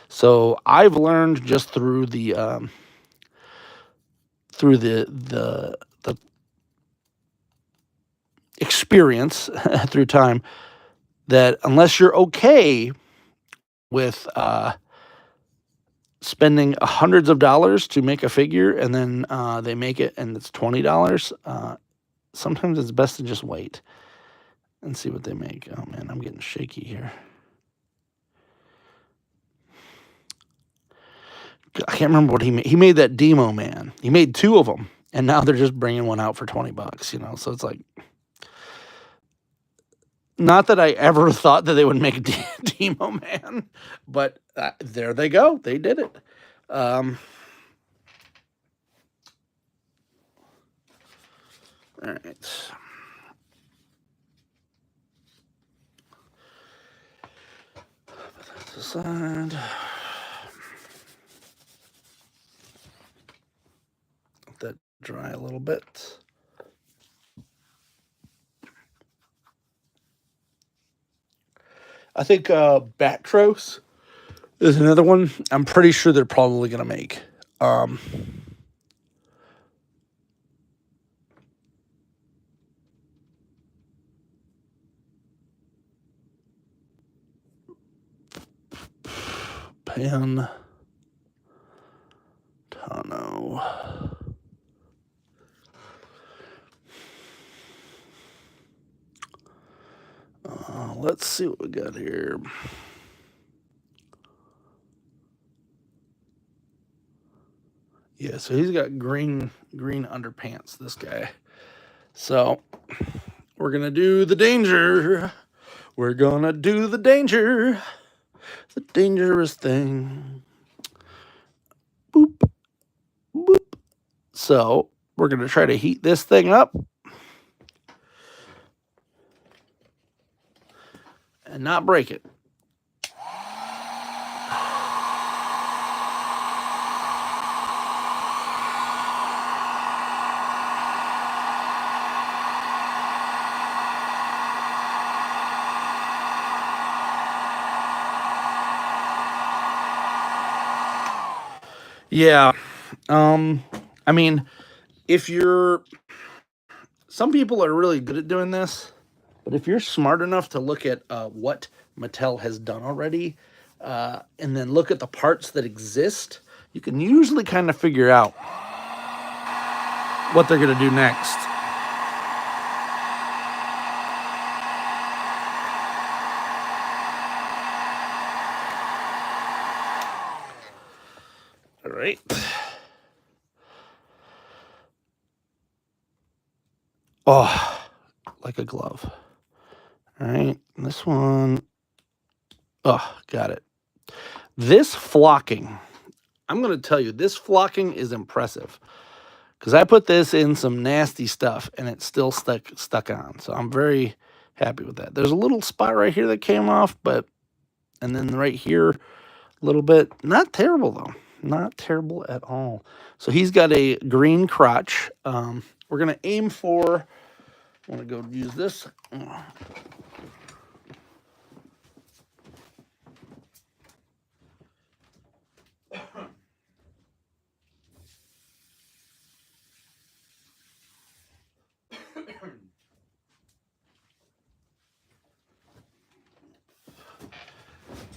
Speaker 1: So I've learned just through the experience through time that unless you're okay with spending hundreds of dollars to make a figure and then they make it and it's $20, sometimes it's best to just wait and see what they make. Oh man, I'm getting shaky here. I can't remember what he made. He made that Demo Man. He made 2 of them, and now they're just bringing one out for $20. You know, so it's like, not that I ever thought that they would make Demo Man, but there they go. They did it. All right. Put that aside. Let that dry a little bit. I think Batros is another one. I'm pretty sure they're probably going to make. Pantano. Let's see what we got here. Yeah, so he's got green underpants, this guy. So we're going to do the danger. We're going to do the danger. The dangerous thing. Boop. Boop. So we're going to try to heat this thing up. And not break it. Yeah. I mean, if some people are really good at doing this, but if you're smart enough to look at what Mattel has done already, and then look at the parts that exist, you can usually kind of figure out what they're going to do next. All right. Oh, like a glove. All right. This one. Oh, got it. This flocking, I'm going to tell you, this flocking is impressive. Because I put this in some nasty stuff, and it's still stuck on. So I'm very happy with that. There's a little spot right here that came off, and then right here, a little bit. Not terrible, though. Not terrible at all. So he's got a green crotch. We're going to aim for, I'm going to go use this.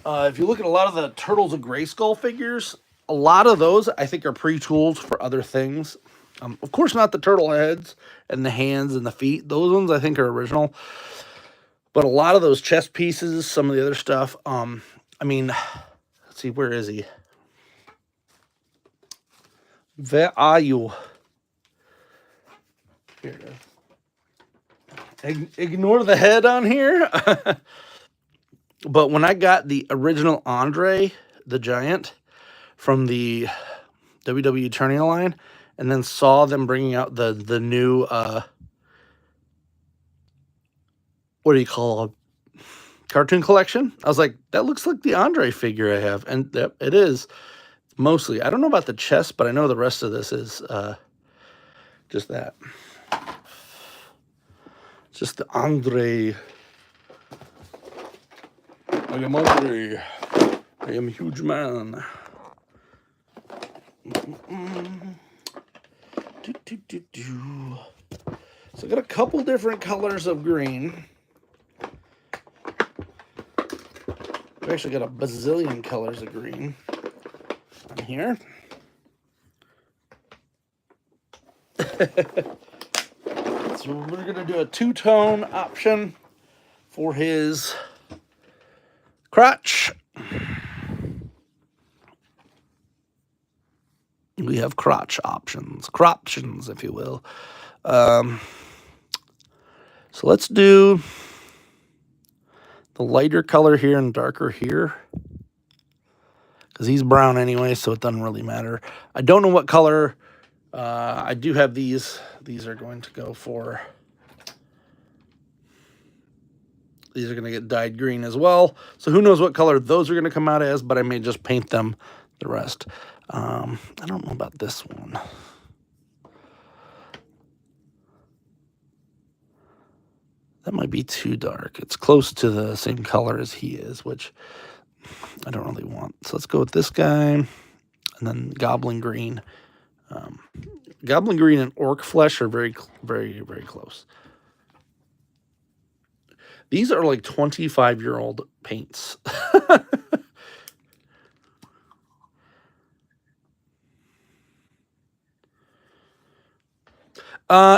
Speaker 1: If you look at a lot of the Turtles of Grayskull figures, a lot of those I think are pre-tooled for other things. Of course, not the turtle heads and the hands and the feet. Those ones I think are original. But a lot of those chest pieces, some of the other stuff, I mean, let's see, where is he? Where are you? Here it is. Ignore the head on here. But when I got the original Andre, the Giant, from the WWE Eternia line, and then saw them bringing out the new, what do you call it? Cartoon collection. I was like, that looks like the Andre figure I have. And yep, it is. Mostly. I don't know about the chest, but I know the rest of this is just that. Just the Andre. I am Andre. I am a huge man. So I got a couple different colors of green. I've actually got a bazillion colors of green on here. So we're going to do a two-tone option for his crotch. We have crotch options, croptions, if you will. So let's do the lighter color here and darker here. Because he's brown anyway, so it doesn't really matter. I don't know what color. I do have these. These are going to go for... These are going to get dyed green as well. So who knows what color those are going to come out as, but I may just paint them the rest. I don't know about this one. That might be too dark. It's close to the same color as he is, which I don't really want. So let's go with this guy, and then Goblin Green. Goblin Green and Orc Flesh are very, very, very close. These are like 25-year-old paints.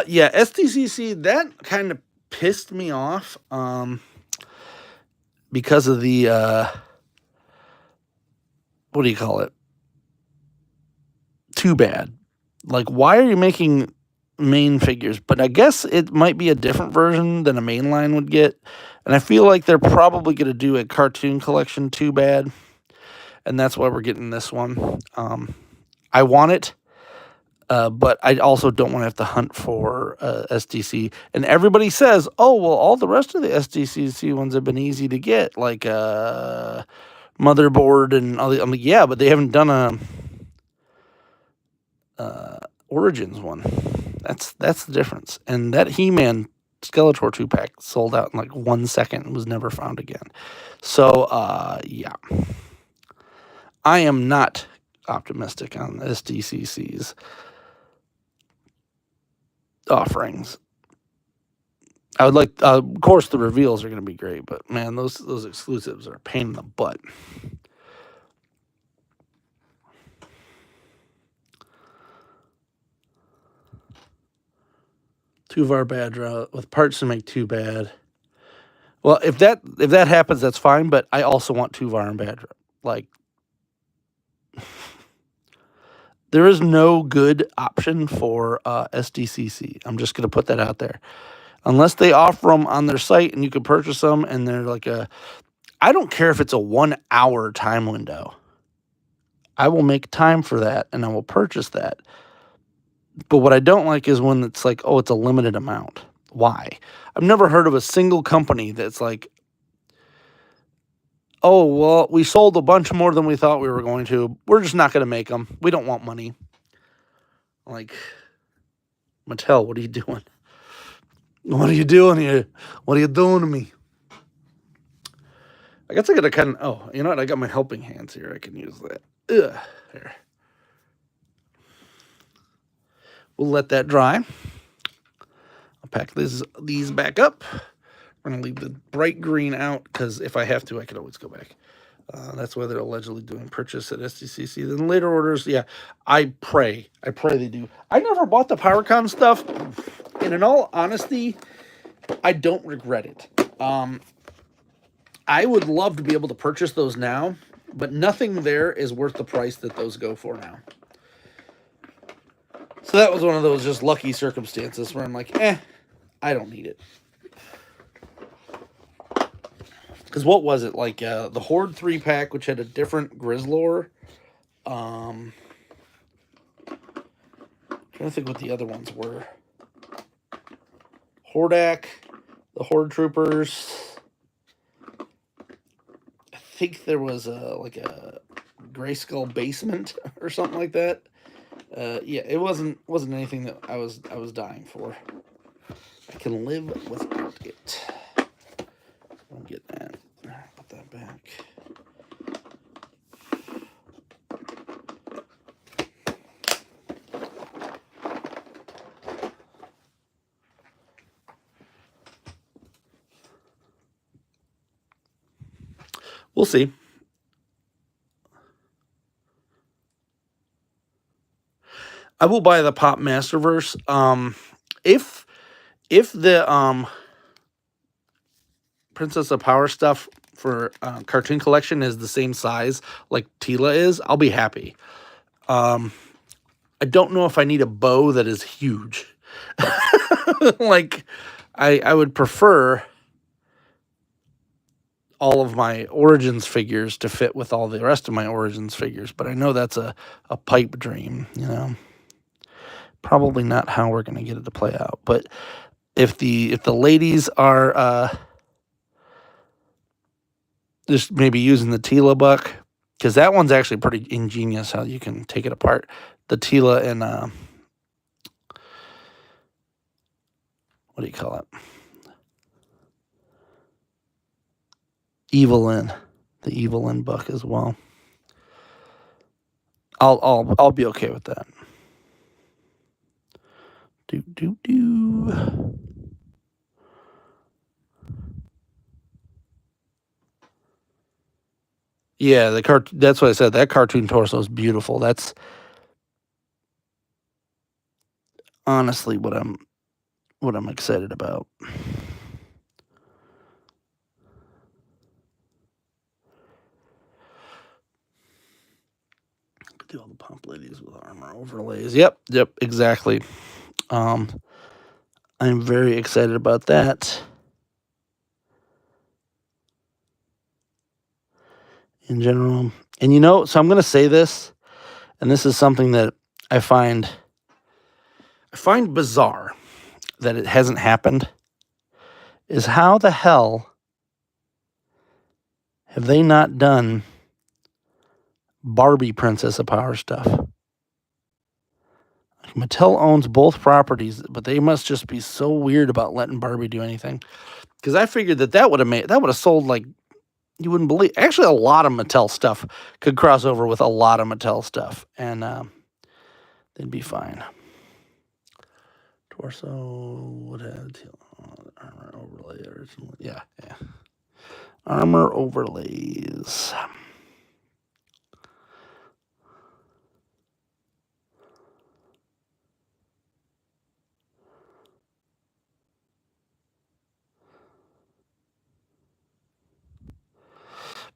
Speaker 1: Yeah, SDCC, that kind of pissed me off because of the, what do you call it? Too bad. Like, why are you making main figures? But I guess it might be a different version than a mainline would get. And I feel like they're probably going to do a cartoon collection Too Bad. And that's why we're getting this one. I want it. But I also don't want to have to hunt for SDC. And everybody says, oh, well, all the rest of the SDCC ones have been easy to get, like Motherboard and all the... I'm like, yeah, but they haven't done a Origins one. That's the difference. And that He-Man Skeletor 2-pack sold out in like 1 second and was never found again. So, yeah. I am not optimistic on SDCCs. offerings. I would like, of course, the reveals are going to be great, but man, those exclusives are a pain in the butt. Tuvar Badra with parts to make two bad. Well, if that happens, that's fine. But I also want Tuvar and Badra. Like, there is no good option for SDCC. I'm just gonna put that out there. Unless they offer them on their site and you can purchase them, and they're like I don't care if it's a 1 hour time window. I will make time for that and I will purchase that. But what I don't like is when it's like, oh, it's a limited amount. Why? I've never heard of a single company that's like, oh, well, we sold a bunch more than we thought we were going to. We're just not going to make them. We don't want money. Like, Mattel, what are you doing? What are you doing here? What are you doing to me? I guess I gotta kind of, oh, you know what? I got my helping hands here. I can use that. Ugh, there. We'll let that dry. I'll pack these back up. We're going to leave the bright green out because if I have to, I can always go back. That's why they're allegedly doing purchase at SDCC. Then later orders, yeah, I pray they do. I never bought the PowerCon stuff, and in all honesty, I don't regret it. I would love to be able to purchase those now, but nothing there is worth the price that those go for now. So that was one of those just lucky circumstances where I'm like, I don't need it. Because what was it? Like the Horde 3-pack, which had a different Grizzlor. I'm trying to think what the other ones were. Hordak, the Horde Troopers. I think there was like a Grayskull Basement or something like that. Yeah, it wasn't anything that I was dying for. I can live without it. I'll get that. Put that back. We'll see. I will buy the Pop Masterverse. If the Princess of Power stuff for cartoon collection is the same size like Tila is, I'll be happy. I don't know if I need a bow that is huge. Like, I would prefer all of my Origins figures to fit with all the rest of my Origins figures, but I know that's a pipe dream, you know. Probably not how we're going to get it to play out. But if the ladies are just maybe using the Tila buck, because that one's actually pretty ingenious how you can take it apart. The Tila and what do you call it? Evelyn, the Evelyn buck as well. I'll be okay with that. Yeah, that's what I said. That cartoon torso is beautiful. That's honestly what I'm excited about. Do all the pump ladies with armor overlays. Yep, exactly. I'm very excited about that. In general. And you know, so I'm going to say this, and this is something that I find bizarre that it hasn't happened, is how the hell have they not done Barbie Princess of Power stuff? Mattel owns both properties, but they must just be so weird about letting Barbie do anything. Because I figured that would have sold like, you wouldn't believe. Actually, a lot of Mattel stuff could cross over with a lot of Mattel stuff, and they'd be fine. Torso would have armor overlay originally. Yeah. Armor overlays.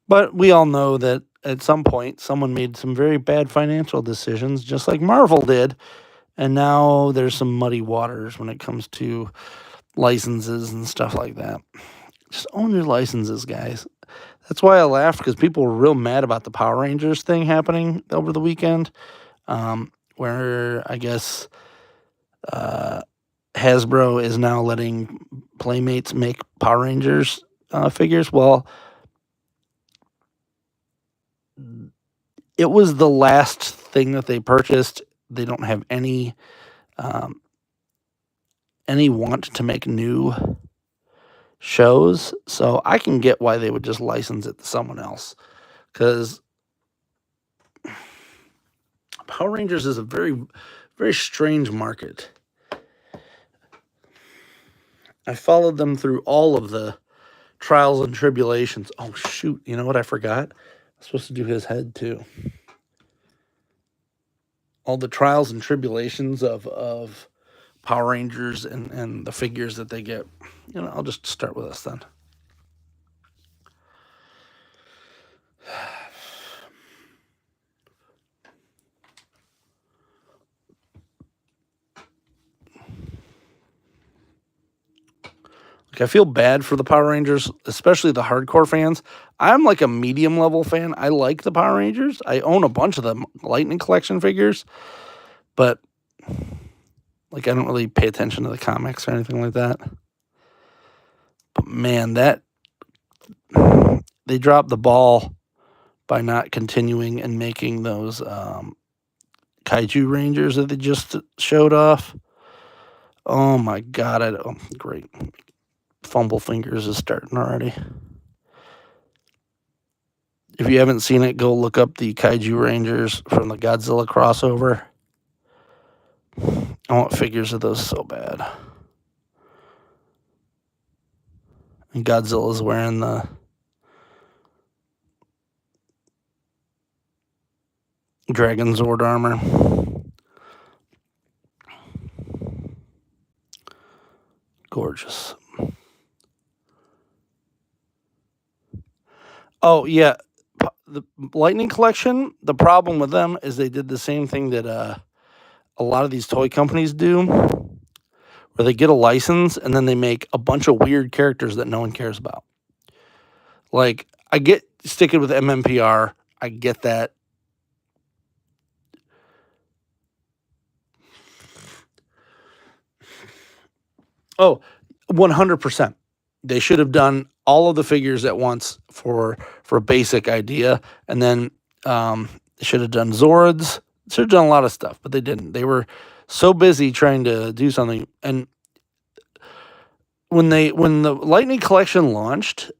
Speaker 1: But we all know that at some point someone made some very bad financial decisions, just like Marvel did. And now there's some muddy waters when it comes to licenses and stuff like that. Just own your licenses, guys. That's why I laughed, because people were real mad about the Power Rangers thing happening over the weekend, where I guess Hasbro is now letting Playmates make Power Rangers figures. Well, it was the last thing that they purchased. They don't have any want to make new shows, so I can get why they would just license it to someone else, because Power Rangers is a very, very strange market. I followed them through all of the trials and tribulations. Oh, shoot. You know what I forgot? I'm supposed to do his head, too. All the trials and tribulations of Power Rangers and the figures that they get. I'll just start with this then. I feel bad for the Power Rangers, especially the hardcore fans. I'm like a medium level fan. I like the Power Rangers. I own a bunch of the Lightning Collection figures, but I don't really pay attention to the comics or anything like that. But man, they dropped the ball by not continuing and making those Kaiju Rangers that they just showed off. Oh my God, great. Fumble Fingers is starting already. If you haven't seen it, go look up the Kaiju Rangers from the Godzilla crossover. I want figures of those so bad. And Godzilla's wearing the Dragon Zord armor. Gorgeous. Oh, yeah. The Lightning Collection, the problem with them is they did the same thing that a lot of these toy companies do, where they get a license and then they make a bunch of weird characters that no one cares about. I get sticking with MMPR. I get that. Oh, 100%. They should have done all of the figures at once for a basic idea, and then should have done Zords. Should have done a lot of stuff, but they didn't. They were so busy trying to do something. And when the Lightning Collection launched,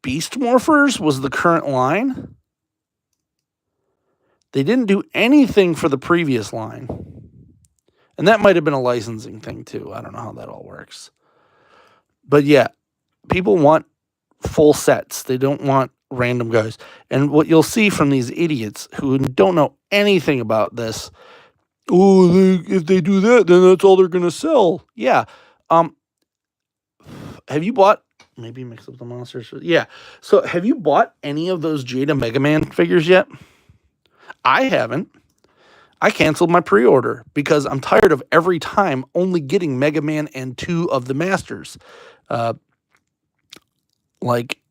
Speaker 1: Beast Morphers was the current line. They didn't do anything for the previous line. And that might have been a licensing thing too. I don't know how that all works. But yeah, people want full sets. They don't want random guys. And what you'll see from these idiots who don't know anything about this, if they do that, then that's all they're going to sell. Yeah. Have you bought, maybe mix up the monsters? Yeah. So have you bought any of those Jada Mega Man figures yet? I haven't. I canceled my pre-order because I'm tired of every time only getting Mega Man and 2 of the Masters.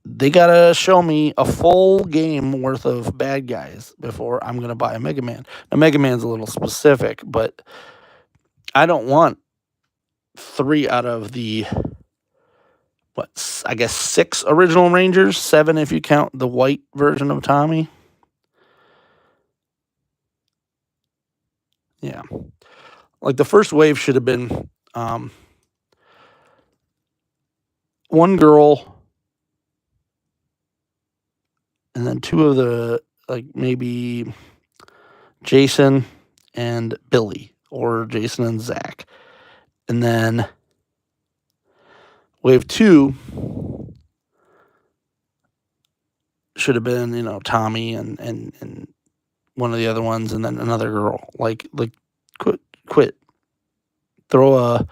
Speaker 1: They gotta show me a full game worth of bad guys before I'm gonna buy a Mega Man. Now, Mega Man's a little specific, but I don't want 3 out of the, 6 original Rangers, 7 if you count the white version of Tommy. Yeah. The first wave should have been one girl and then 2 of the, maybe Jason and Billy. or Jason and Zach. And then wave 2 should have been, you know, Tommy and one of the other ones, and then another girl. Like quit. Throw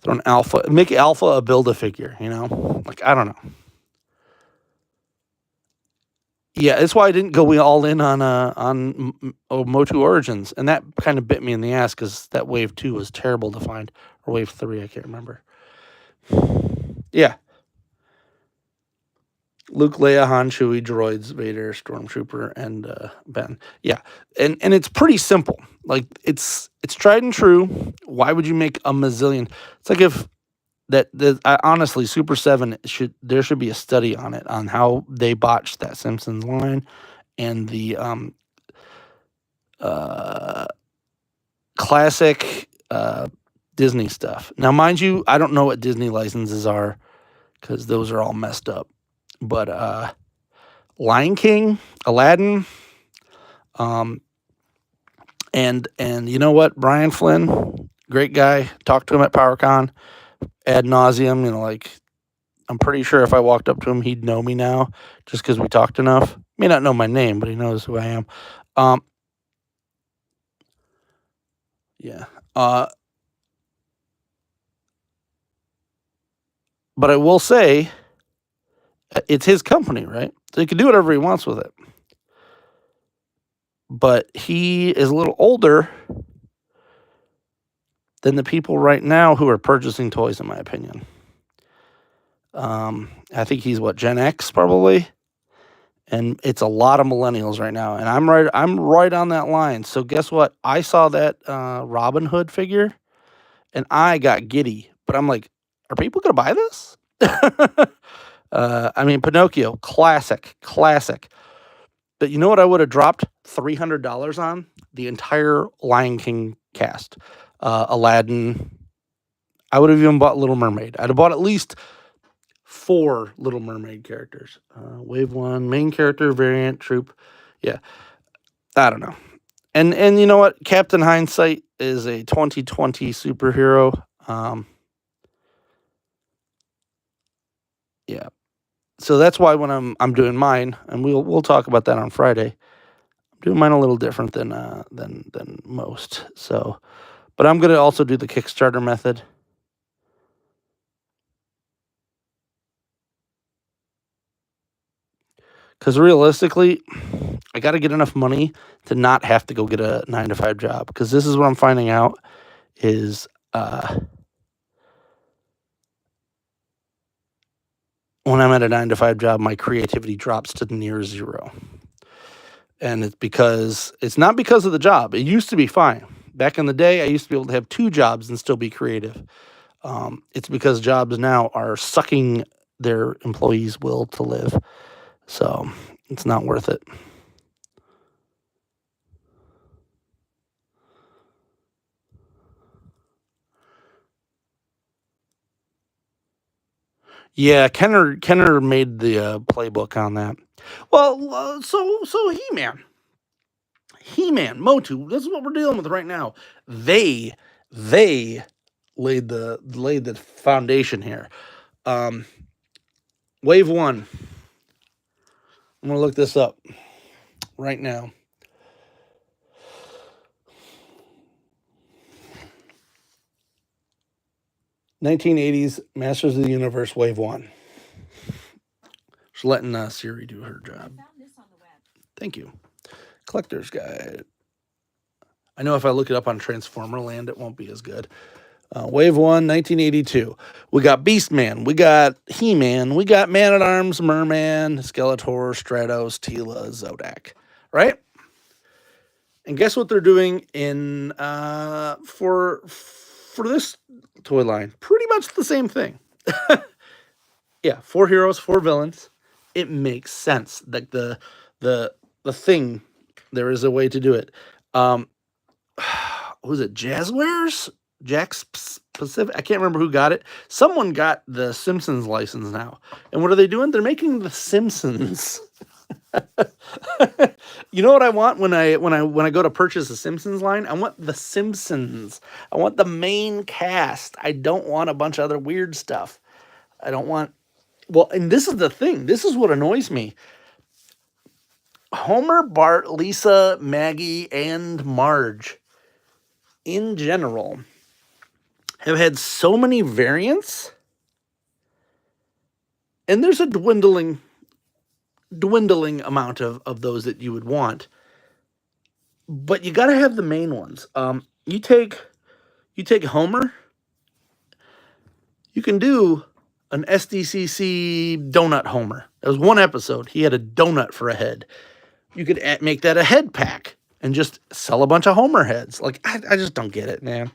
Speaker 1: an alpha, make alpha a Build-A-Figure, you know? Like, I don't know. Yeah, that's why I didn't go all in on Motu Origins, and that kind of bit me in the ass because that wave 2 was terrible to find, or wave 3, I can't remember. Yeah. Luke, Leia, Han, Chewie, droids, Vader, Stormtrooper, and Ben. Yeah, and it's pretty simple. Like it's tried and true. Why would you make a mazillion? It's like if honestly, Super 7 there should be a study on it, on how they botched that Simpsons line and the classic Disney stuff. Now, mind you, I don't know what Disney licenses are because those are all messed up. But Lion King, Aladdin, and you know what? Brian Flynn, great guy. Talked to him at PowerCon ad nauseum. You know, like I'm pretty sure if I walked up to him, he'd know me now just because we talked enough. May not know my name, but he knows who I am. Yeah. But I will say, it's his company, right? So he can do whatever he wants with it. But he is a little older than the people right now who are purchasing toys, in my opinion. I think he's Gen X probably, and it's a lot of millennials right now. And I'm right on that line. So guess what? I saw that Robin Hood figure, and I got giddy. But I'm like, are people gonna buy this? I mean, Pinocchio, classic. But you know what I would have dropped $300 on? The entire Lion King cast. Aladdin. I would have even bought Little Mermaid. I'd have bought at least 4 Little Mermaid characters. Wave 1, main character, variant, troop. Yeah. I don't know. And you know what? Captain Hindsight is a 2020 superhero. Yeah. So that's why when I'm doing mine, and we'll talk about that on Friday. I'm doing mine a little different than most. So, but I'm gonna also do the Kickstarter method. Because realistically, I got to get enough money to not have to go get a 9-to-5 job. Because this is what I'm finding out is when I'm at a 9-to-5 job, my creativity drops to near zero. And it's not because of the job. It used to be fine. Back in the day, I used to be able to have 2 jobs and still be creative. It's because jobs now are sucking their employees' will to live. So it's not worth it. Yeah, Kenner made the playbook on that. Well, so He-Man, Motu. This is what we're dealing with right now. They laid the foundation here. Wave 1. I'm gonna look this up right now. '80s Masters of the Universe Wave 1. Just letting Siri do her job. Thank you. Collector's Guide. I know if I look it up on Transformer Land, it won't be as good. Wave 1, 1982. We got Beastman. We got He-Man. We got Man-at-Arms, Merman, Skeletor, Stratos, Tila, Zodak. Right? And guess what they're doing in for this toy line? Pretty much the same thing. Yeah, 4 heroes, 4 villains. It makes sense. Like the thing, there is a way to do it. Was it Jazzwares? Jack's Pacific? I can't remember who got it. Someone got the Simpsons license now. And what are they doing? They're making the Simpsons You know what I want when I go to purchase a Simpsons line? I want the Simpsons. I want the main cast. I don't want a bunch of other weird stuff. I don't want. Well, and this is the thing. This is what annoys me. Homer, Bart, Lisa, Maggie, and Marge, in general, have had so many variants, and there's a dwindling amount of those that you would want. But you got to have the main ones. You take Homer. You can do an SDCC donut Homer. That was one episode. He had a donut for a head. You could make that a head pack and just sell a bunch of Homer heads. Like, I just don't get it, man.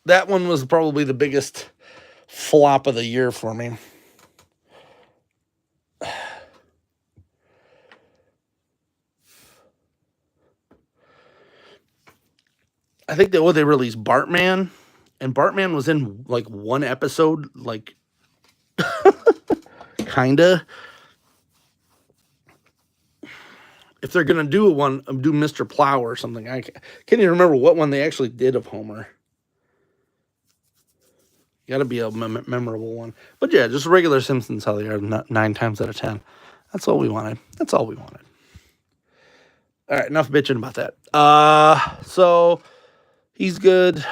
Speaker 1: That one was probably the biggest flop of the year for me. I think that they released Bartman, and Bartman was in like one episode, like kinda. If they're gonna do do Mr. Plow or something, I can't even remember what one they actually did of Homer. Got to be a memorable one, but yeah, just regular Simpsons how they are 9 times out of 10. That's all we wanted. That's all we wanted. All right, enough bitching about that. So he's good.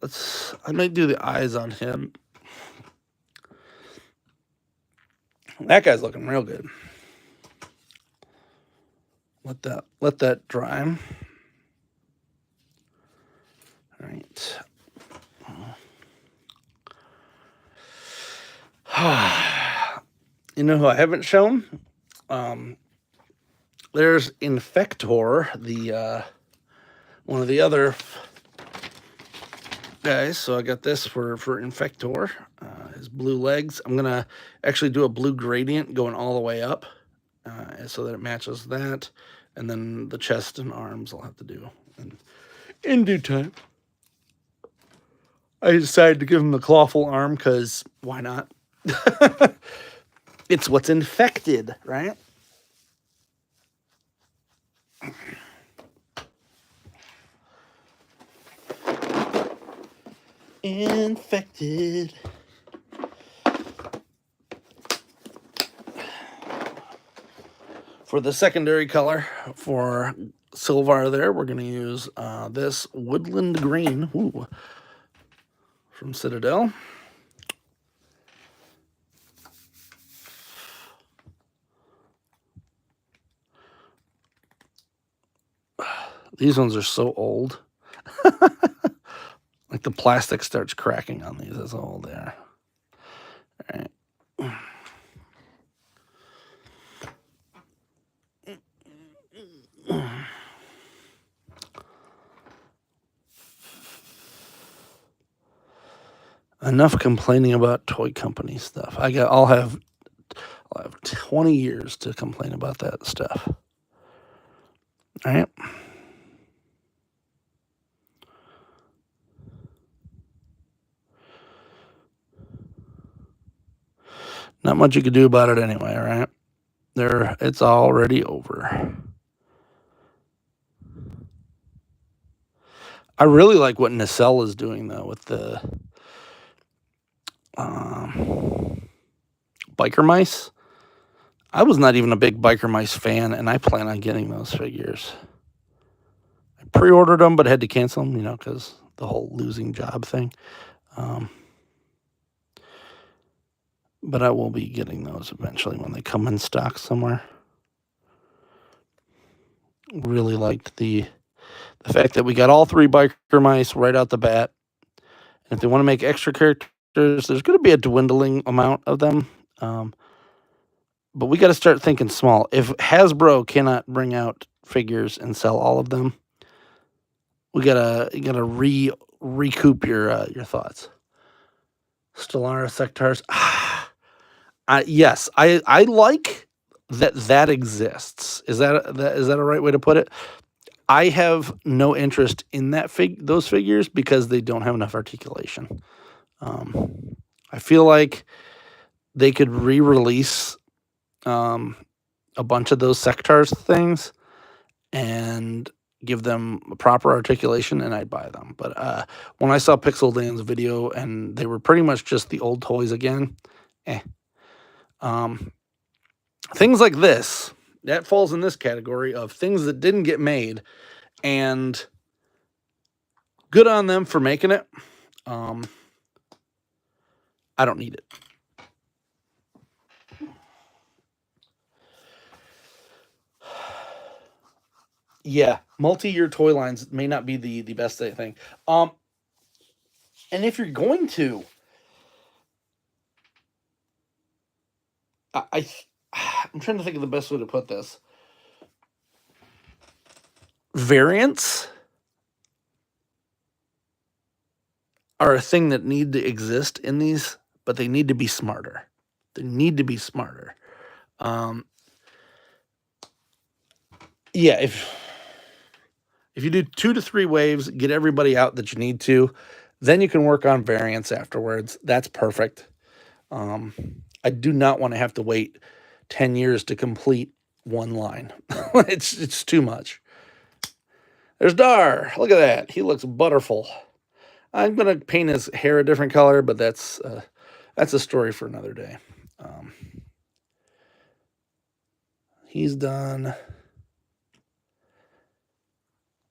Speaker 1: I might do the eyes on him. That guy's looking real good. Let that dry. All right. You know who I haven't shown? There's Infector, the one of the other guys. So I got this for Infector, his blue legs. I'm gonna actually do a blue gradient going all the way up, so that it matches that, and then the chest and arms I'll have to do in due time. I decided to give him the clawful arm because why not? It's what's infected, right? Infected. For the secondary color for Sylvar there, we're going to use this Woodland Green from Citadel. These ones are so old. Like the plastic starts cracking on these. That's how old they are. All right. Enough complaining about toy company stuff. I'll have 20 years to complain about that stuff. All right. Not much you could do about it anyway, right? It's already over. I really like what Nacelle is doing though with the biker mice. I was not even a big biker mice fan, and I plan on getting those figures. I pre-ordered them, but had to cancel them, because the whole losing job thing. But I will be getting those eventually when they come in stock somewhere. Really liked the fact that we got all 3 biker mice right out the bat. And if they want to make extra characters, there's going to be a dwindling amount of them. But we got to start thinking small. If Hasbro cannot bring out figures and sell all of them, you gotta recoup your thoughts. Stellara Sectars. Yes, I like that exists. Is that a right way to put it? I have no interest in those figures because they don't have enough articulation. I feel like they could re-release a bunch of those sectars things and give them a proper articulation, and I'd buy them. But when I saw Pixel Dan's video and they were pretty much just the old toys again, eh. Things like this, that falls in this category of things that didn't get made, and good on them for making it. I don't need it. Yeah, multi-year toy lines may not be the best thing. And if you're going to, I'm trying to think of the best way to put this. Variants are a thing that need to exist in these, but they need to be smarter. They need to be smarter. Yeah, if you do 2 to 3 waves, get everybody out that you need to, then you can work on variants afterwards. That's perfect. I do not want to have to wait 10 years to complete one line. It's too much. There's Dar. Look at that. He looks butterful. I'm gonna paint his hair a different color, but that's a story for another day. He's done.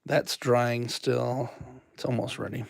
Speaker 1: That's drying still. It's almost ready.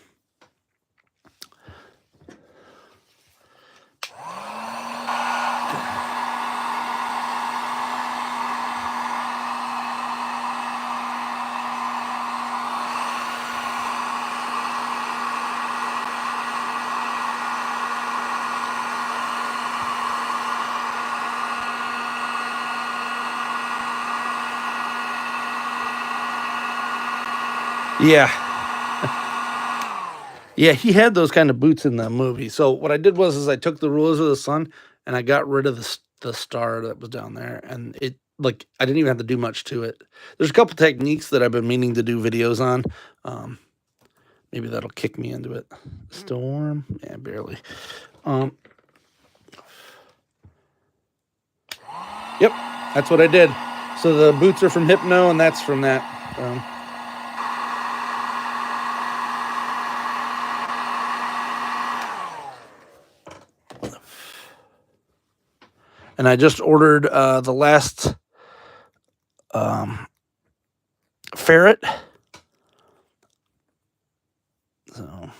Speaker 1: Yeah. Yeah, he had those kind of boots in the movie. So what I did was I took the Rulers of the Sun and I got rid of the star that was down there, and it, like, I didn't even have to do much to it. There's a couple techniques that I've been meaning to do videos on. Maybe that'll kick me into it. Storm? Yeah, barely. Yep, that's what I did. So the boots are from Hypno, and that's from that. And I just ordered the last ferret. So,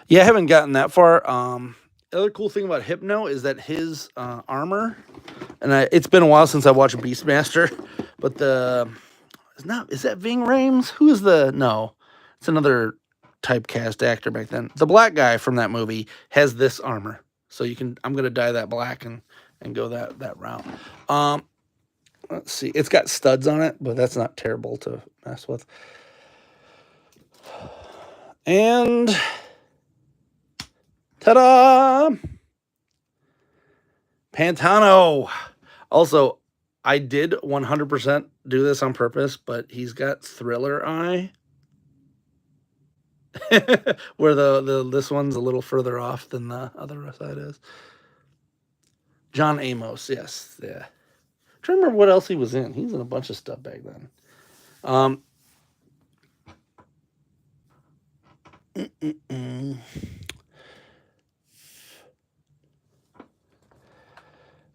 Speaker 1: yeah, I haven't gotten that far. The other cool thing about Hypno is that his armor, and it's been a while since I watched Beastmaster, but is that Ving Rhames? Who is no, it's another typecast actor back then. The black guy from that movie has this armor. So I'm going to dye that black and go that route. Let's see. It's got studs on it, but that's not terrible to mess with. And ta-da! Pantano. Also, I did 100% do this on purpose, but he's got Thriller eye. Where this one's a little further off than the other side is. John Amos, yes, yeah. I'm trying to remember what else he was in. He's in a bunch of stuff back then. And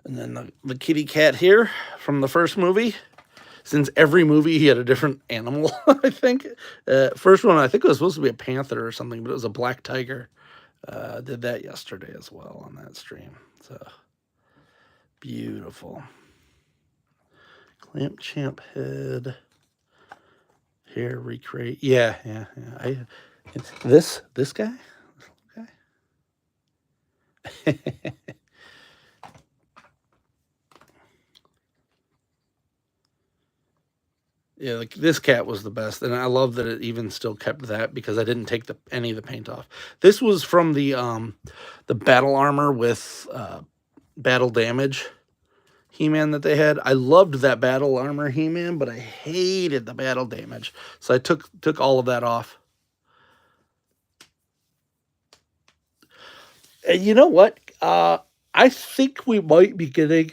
Speaker 1: then the kitty cat here from the first movie. Since every movie he had a different animal, I think. First one, I think it was supposed to be a panther or something, but it was a black tiger. Did that yesterday as well on that stream. So, beautiful. Clamp champ head. Hair recreate. Yeah. This guy? Okay. Yeah, like this cat was the best, and I love that it even still kept that because I didn't take any of the paint off. This was from the battle armor with battle damage He-Man that they had. I loved that battle armor He-Man, but I hated the battle damage, so I took all of that off. And you know what? I think we might be getting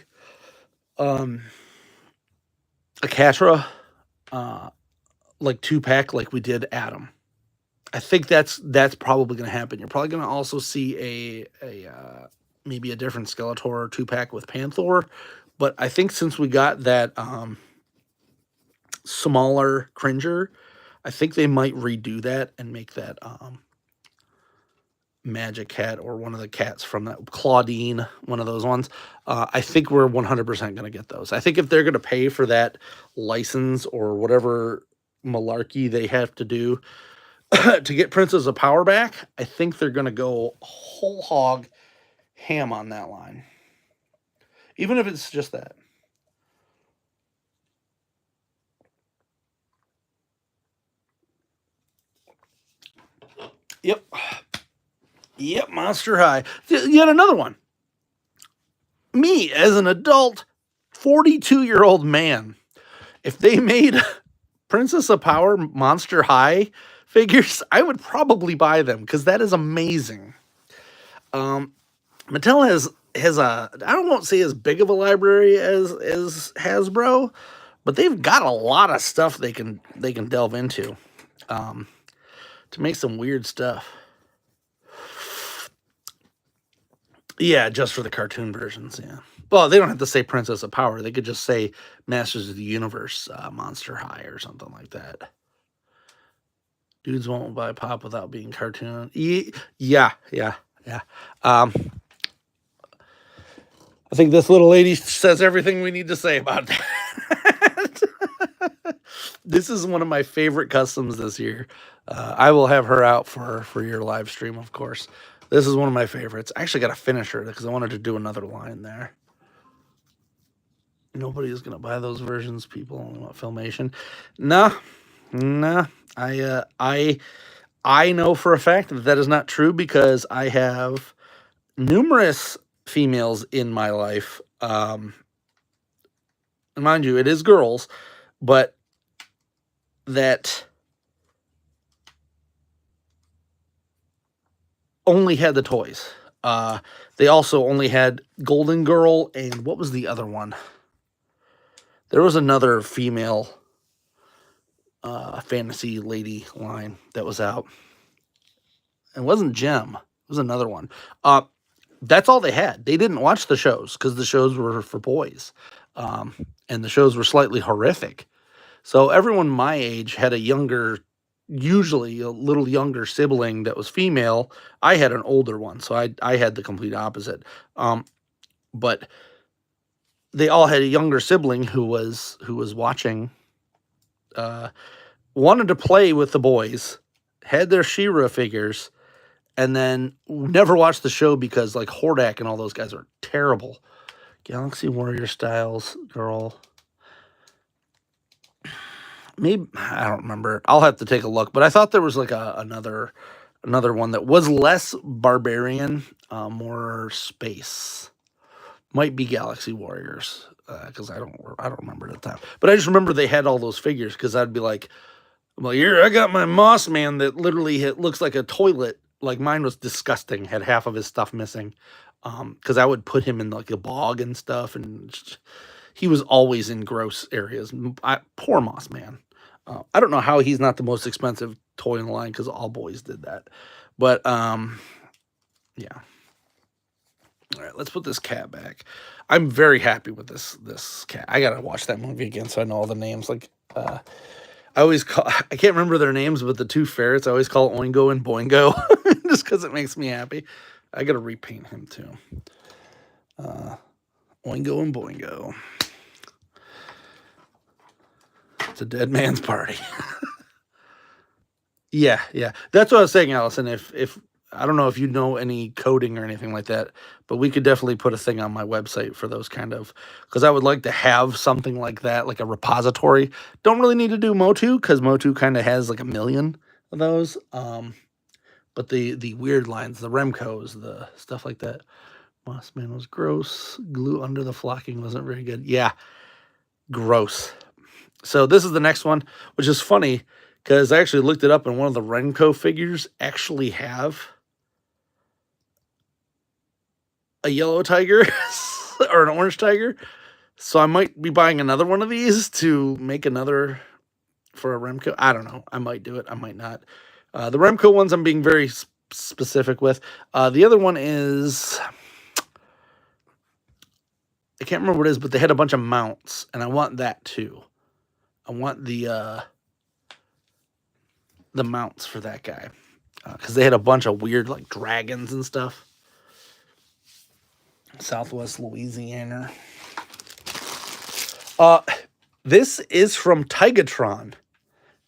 Speaker 1: a Catra, uh, like 2-pack, like we did Adam. I think that's probably going to happen. You're probably going to also see maybe a different Skeletor 2-pack with Panther, but I think since we got that smaller Cringer, I think they might redo that and make that Magic Cat or one of the cats from that Claudine, one of those ones. I think we're 100% going to get those. I think if they're going to pay for that license or whatever malarkey they have to do to get Princess of Power back, I think they're going to go whole hog ham on that line. Even if it's just that. Yep. Yep, Monster High. Yet another one. Me, as an adult, 42-year-old man, if they made Princess of Power Monster High figures, I would probably buy them because that is amazing. Mattel has a, I won't say as big of a library as Hasbro, but they've got a lot of stuff they can delve into to make some weird stuff. Yeah, just for the cartoon versions, yeah. Well, they don't have to say Princess of Power. They could just say Masters of the Universe Monster High or something like that. Dudes won't buy pop without being cartoon. Yeah. I think this little lady says everything we need to say about that. This is one of my favorite customs this year. I will have her out for your live stream, of course. This is one of my favorites. I actually got to finish her because I wanted to do another line there. Nobody is going to buy those versions. People only want Filmation. Nah. I know for a fact that is not true because I have numerous females in my life. Mind you, it is girls, but that only had the toys. They also only had Golden Girl and what was the other one? There was another female fantasy lady line that was out. It wasn't Gem. It was another one. That's all they had. They didn't watch the shows because the shows were for boys. And the shows were slightly horrific. So everyone my age had a younger, usually a little younger sibling that was female. I had an older one, so I had the complete opposite. But they all had a younger sibling who was watching, wanted to play with the boys, had their She-Ra figures, and then never watched the show because like Hordak and all those guys are terrible. Galaxy Warrior Styles girl. Maybe I don't remember. I'll have to take a look. But I thought there was like another one that was less barbarian, more space. Might be Galaxy Warriors because I don't remember at the time. But I just remember they had all those figures because I'd be like, I'm like, here I got my Moss Man that literally looks like a toilet. Like mine was disgusting. Had half of his stuff missing. Because I would put him in like a bog and stuff, and he was always in gross areas. Poor Moss Man. I don't know how he's not the most expensive toy in the line because all boys did that. But yeah. All right, let's put this cat back. I'm very happy with this cat. I gotta watch that movie again so I know all the names. Like I can't remember their names, but the two ferrets I always call Oingo and Boingo just because it makes me happy. I gotta repaint him too. Oingo and Boingo. It's a dead man's party. Yeah. That's what I was saying, Allison. If I don't know if you know any coding or anything like that, but we could definitely put a thing on my website for those kind of, because I would like to have something like that, like a repository. Don't really need to do Motu because Motu kind of has like a million of those. But the weird lines, the Remcos, the stuff like that. Mossman was gross. Glue under the flocking wasn't very good. Yeah, gross. So this is the next one, which is funny because I actually looked it up and one of the Remco figures actually have a yellow tiger or an orange tiger. So I might be buying another one of these to make another for a Remco. I don't know. I might do it. I might not. The Remco ones I'm being very specific with. The other one is, I can't remember what it is, but they had a bunch of mounts, and I want that too. I want the mounts for that guy, because they had a bunch of weird like dragons and stuff. Southwest Louisiana. This is from Tigatron.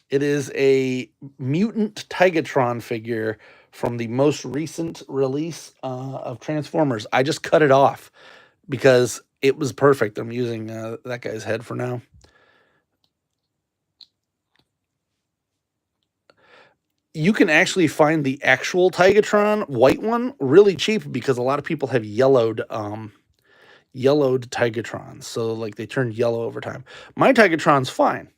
Speaker 1: It is a mutant Tigatron figure from the most recent release of Transformers. I just cut it off because it was perfect. I'm using that guy's head for now. You can actually find the actual Tigatron white one really cheap because a lot of people have yellowed Tigatrons. So like they turned yellow over time. My Tigatron's fine.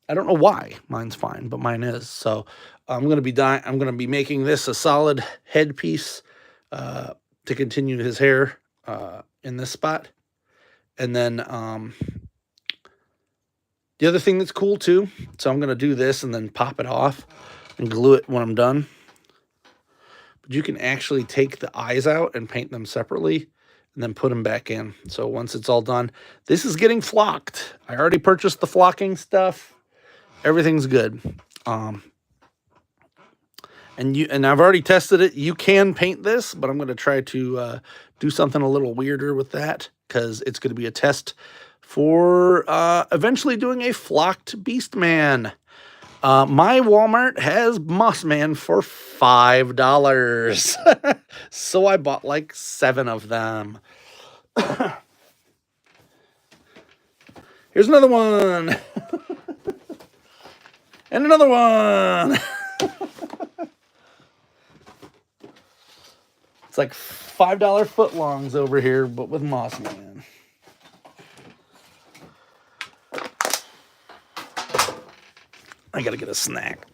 Speaker 1: I don't know why mine's fine, but mine is. So I'm gonna be making this a solid headpiece to continue his hair in this spot. And then the other thing that's cool too, so I'm gonna do this and then pop it off and glue it when I'm done. But you can actually take the eyes out and paint them separately and then put them back in. So once it's all done, this is getting flocked. I already purchased the flocking stuff. Everything's good. And I've already tested it. You can paint this, but I'm going to try to do something a little weirder with that because it's going to be a test for eventually doing a flocked Beastman. My Walmart has Mossman for $5. So I bought like 7 of them. Here's another one. And another one. It's like $5 footlongs over here, but with Mossman. I gotta get a snack.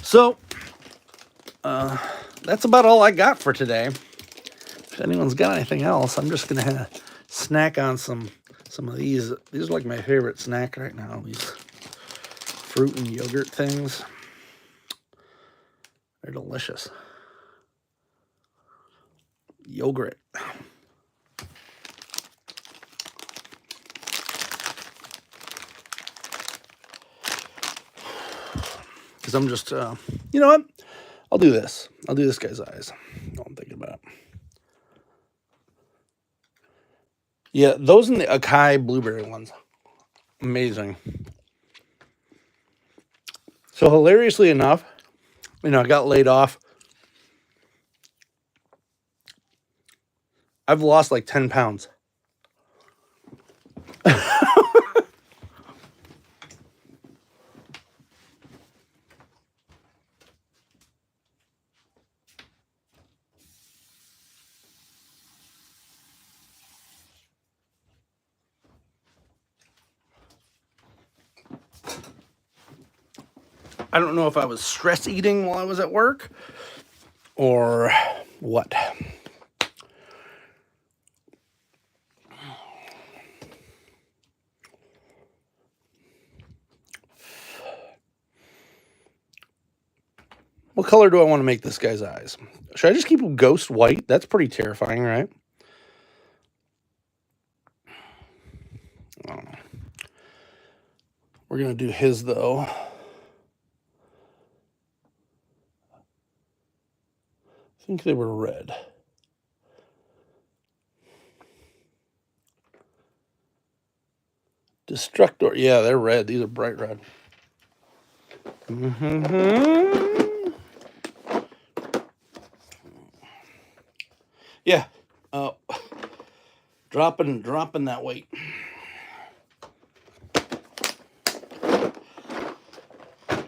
Speaker 1: So, that's about all I got for today. If anyone's got anything else, I'm just gonna snack on some of these. These are like my favorite snack right now. These fruit and yogurt things. They're delicious. Yogurt. Because I'm just, you know what? I'll do this. I'll do this guy's eyes. All I'm thinking about. Yeah, those and the acai blueberry ones. Amazing. So hilariously enough, I got laid off. I've lost like 10 pounds. I don't know if I was stress eating while I was at work or what. What color do I want to make this guy's eyes? Should I just keep them ghost white? That's pretty terrifying, right? I don't know. We're going to do his, though. I think they were red. Destructor. Yeah, they're red. These are bright red. Yeah. Dropping that weight.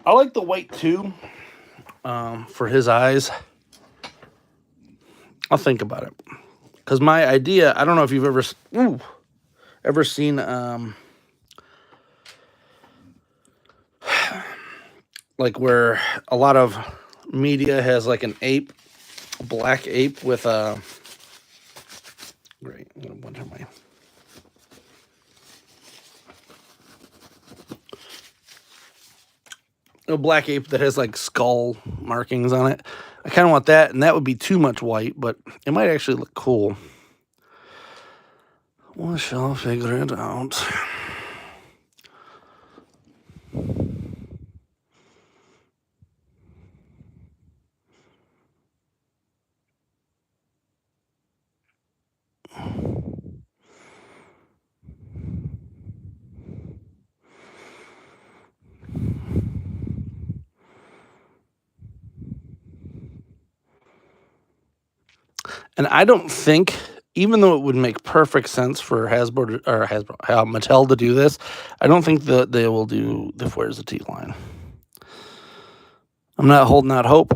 Speaker 1: I like the white too. For his eyes. I'll think about it. Because my idea, I don't know if you've ever seen like where a lot of media has like an ape, a black ape with a great. I'm gonna wonder my a black ape that has like skull markings on it. I kind of want that, and that would be too much white, but it might actually look cool. We shall figure it out. And I don't think, even though it would make perfect sense for Mattel to do this, I don't think that they will do the Where's the Tea line. I'm not holding out hope.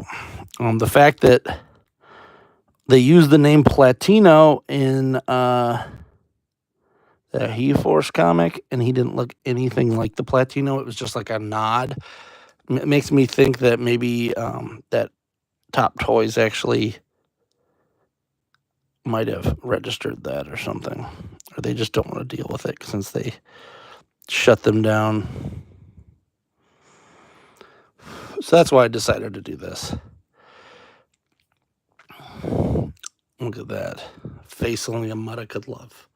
Speaker 1: The fact that they use the name Platino in the He Force comic, and he didn't look anything like the Platino. It was just like a nod. It makes me think that maybe that Top Toys actually might have registered that or something, or they just don't want to deal with it since they shut them down. So that's why I decided to do this. Look at that. Face only a mudda could love.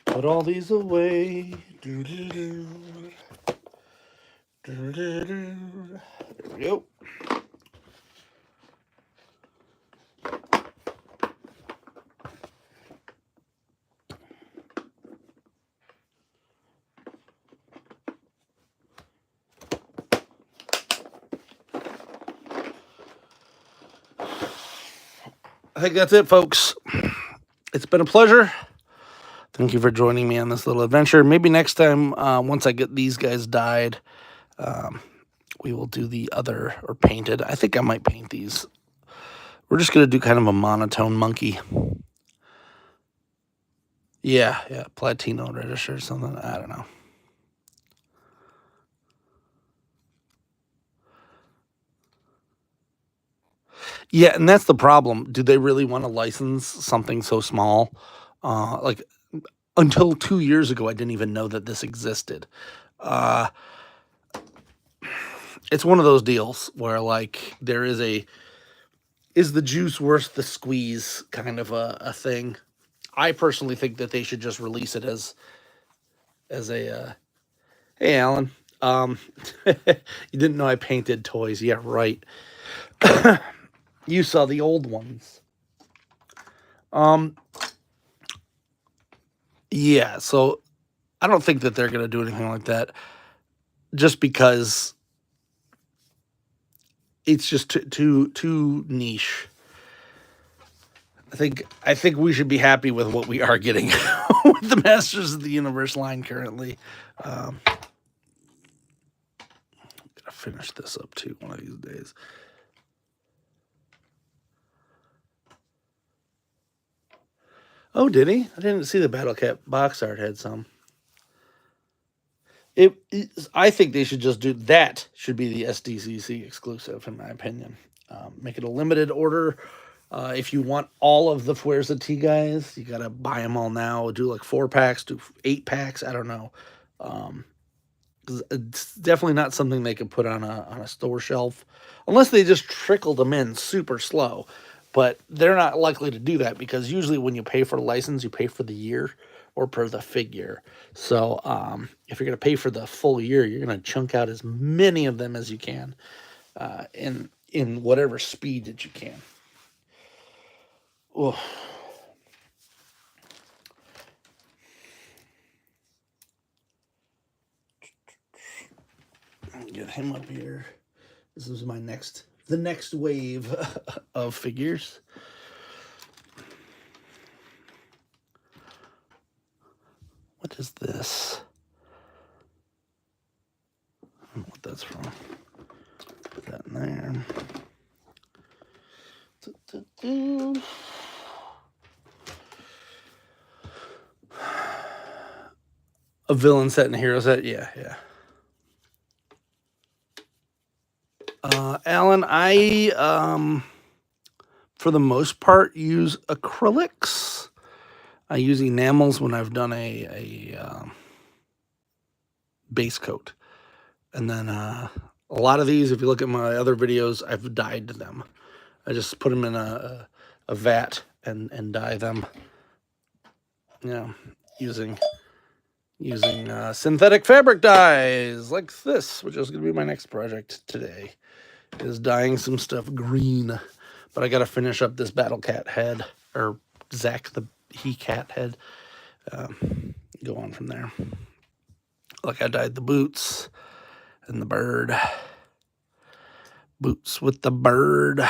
Speaker 1: Put all these away. Doo-doo-doo. Doo-doo-doo. There we go. I think that's it, folks. It's been a pleasure. Thank you for joining me on this little adventure. Maybe next time, once I get these guys dyed, we will do the other, or painted. I think I might paint these. We're just going to do kind of a monotone monkey. Yeah, Platino register or something. I don't know. Yeah, and that's the problem. Do they really want to license something so small? Like, until 2 years ago, I didn't even know that this existed. It's one of those deals where, like, there is is the juice worth the squeeze kind of a thing. I personally think that they should just release it as a, hey, Alan, you didn't know I painted toys. Yeah, right. You saw the old ones. Yeah, so I don't think that they're going to do anything like that just because it's just too niche. I think we should be happy with what we are getting with the Masters of the Universe line currently. Gotta finish this up too one of these days. Oh, did he? I didn't see the Battle Cat box art had some. I think they should just do that. Should be the SDCC exclusive, in my opinion. Make it a limited order. If you want all of the Where's the Tea guys, you gotta buy them all now. Do like 4-packs, do 8-packs. I don't know. It's definitely not something they could put on a store shelf, unless they just trickled them in super slow. But they're not likely to do that because usually when you pay for a license, you pay for the year or per the figure. So if you're going to pay for the full year, you're going to chunk out as many of them as you can in whatever speed that you can. Oh. Get him up here. This is the next wave of figures. What is this? I don't know what that's from. Put that in there. A villain set and a hero set? Yeah. Alan, I, for the most part, use acrylics. I use enamels when I've done a base coat. And then a lot of these, if you look at my other videos, I've dyed them. I just put them in a vat and dye them. Using synthetic fabric dyes like this, which is going to be my next project today, is dyeing some stuff green. But I got to finish up this Battle Cat head, or Zack the He-Cat head. Go on from there. Like I dyed the boots and the bird. Boots with the bird.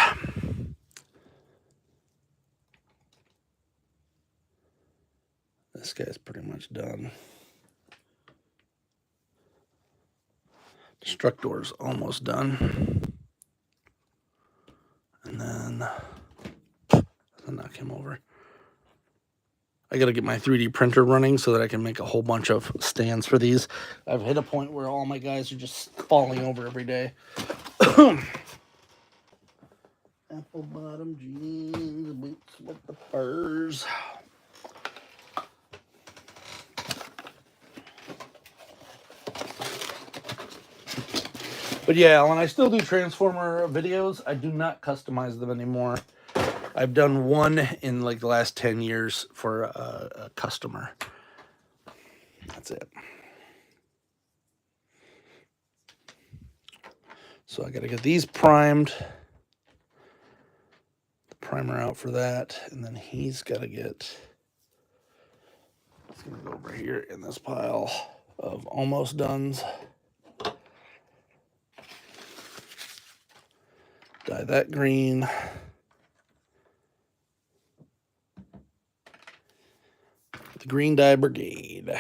Speaker 1: This guy's pretty much done. Destructor's almost done. And then I'll knock him over. I got to get my 3D printer running so that I can make a whole bunch of stands for these. I've hit a point where all my guys are just falling over every day. Apple bottom jeans, boots with the furs. But yeah, Alan, I still do Transformer videos. I do not customize them anymore. I've done one in like the last 10 years for a customer. That's it. So I got to get these primed. The primer out for that. And then he's got to get... It's going to go over here in this pile of almost dones. Dye that green. The Green Dye Brigade.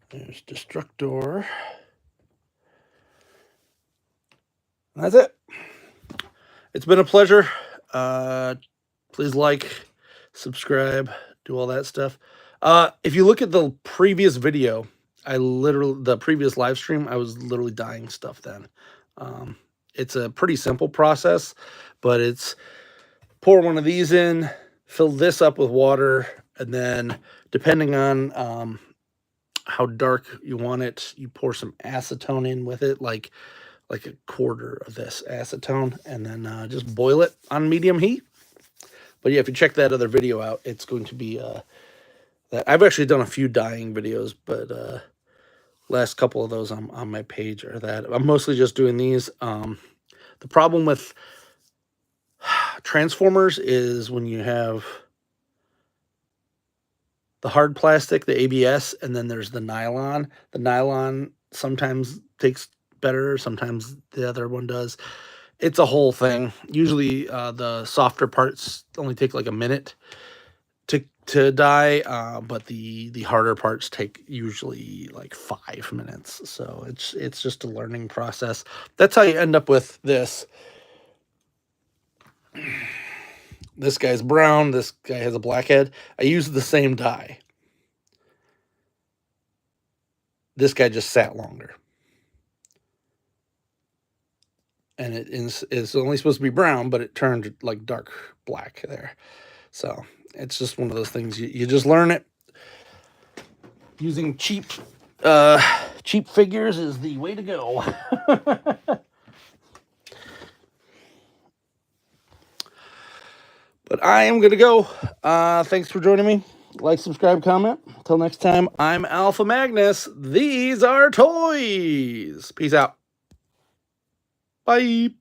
Speaker 1: There's Destructor. And that's it. It's been a pleasure. Please like, subscribe, do all that stuff. If you look at the previous video, the previous live stream, I was literally dyeing stuff then. It's a pretty simple process, but it's pour one of these in, fill this up with water, and then depending on how dark you want it, you pour some acetone in with it, like a quarter of this acetone, and then just boil it on medium heat. But yeah, if you check that other video out, it's going to be that. I've actually done a few dyeing videos, but last couple of those on my page are that. I'm mostly just doing these. The problem with Transformers is when you have the hard plastic, the ABS, and then there's the nylon. The nylon sometimes takes better, sometimes the other one does. It's a whole thing. Usually the softer parts only take like a minute to dye, but the harder parts take usually like 5 minutes. So it's just a learning process. That's how you end up with this. This guy's brown. This guy has a black head. I used the same dye. This guy just sat longer. And it's only supposed to be brown, but it turned like dark black there. So it's just one of those things. You just learn it. Using cheap figures is the way to go. But I am going to go. Thanks for joining me. Like, subscribe, comment. Until next time, I'm Alpha Magnus. These are toys. Peace out. Bye.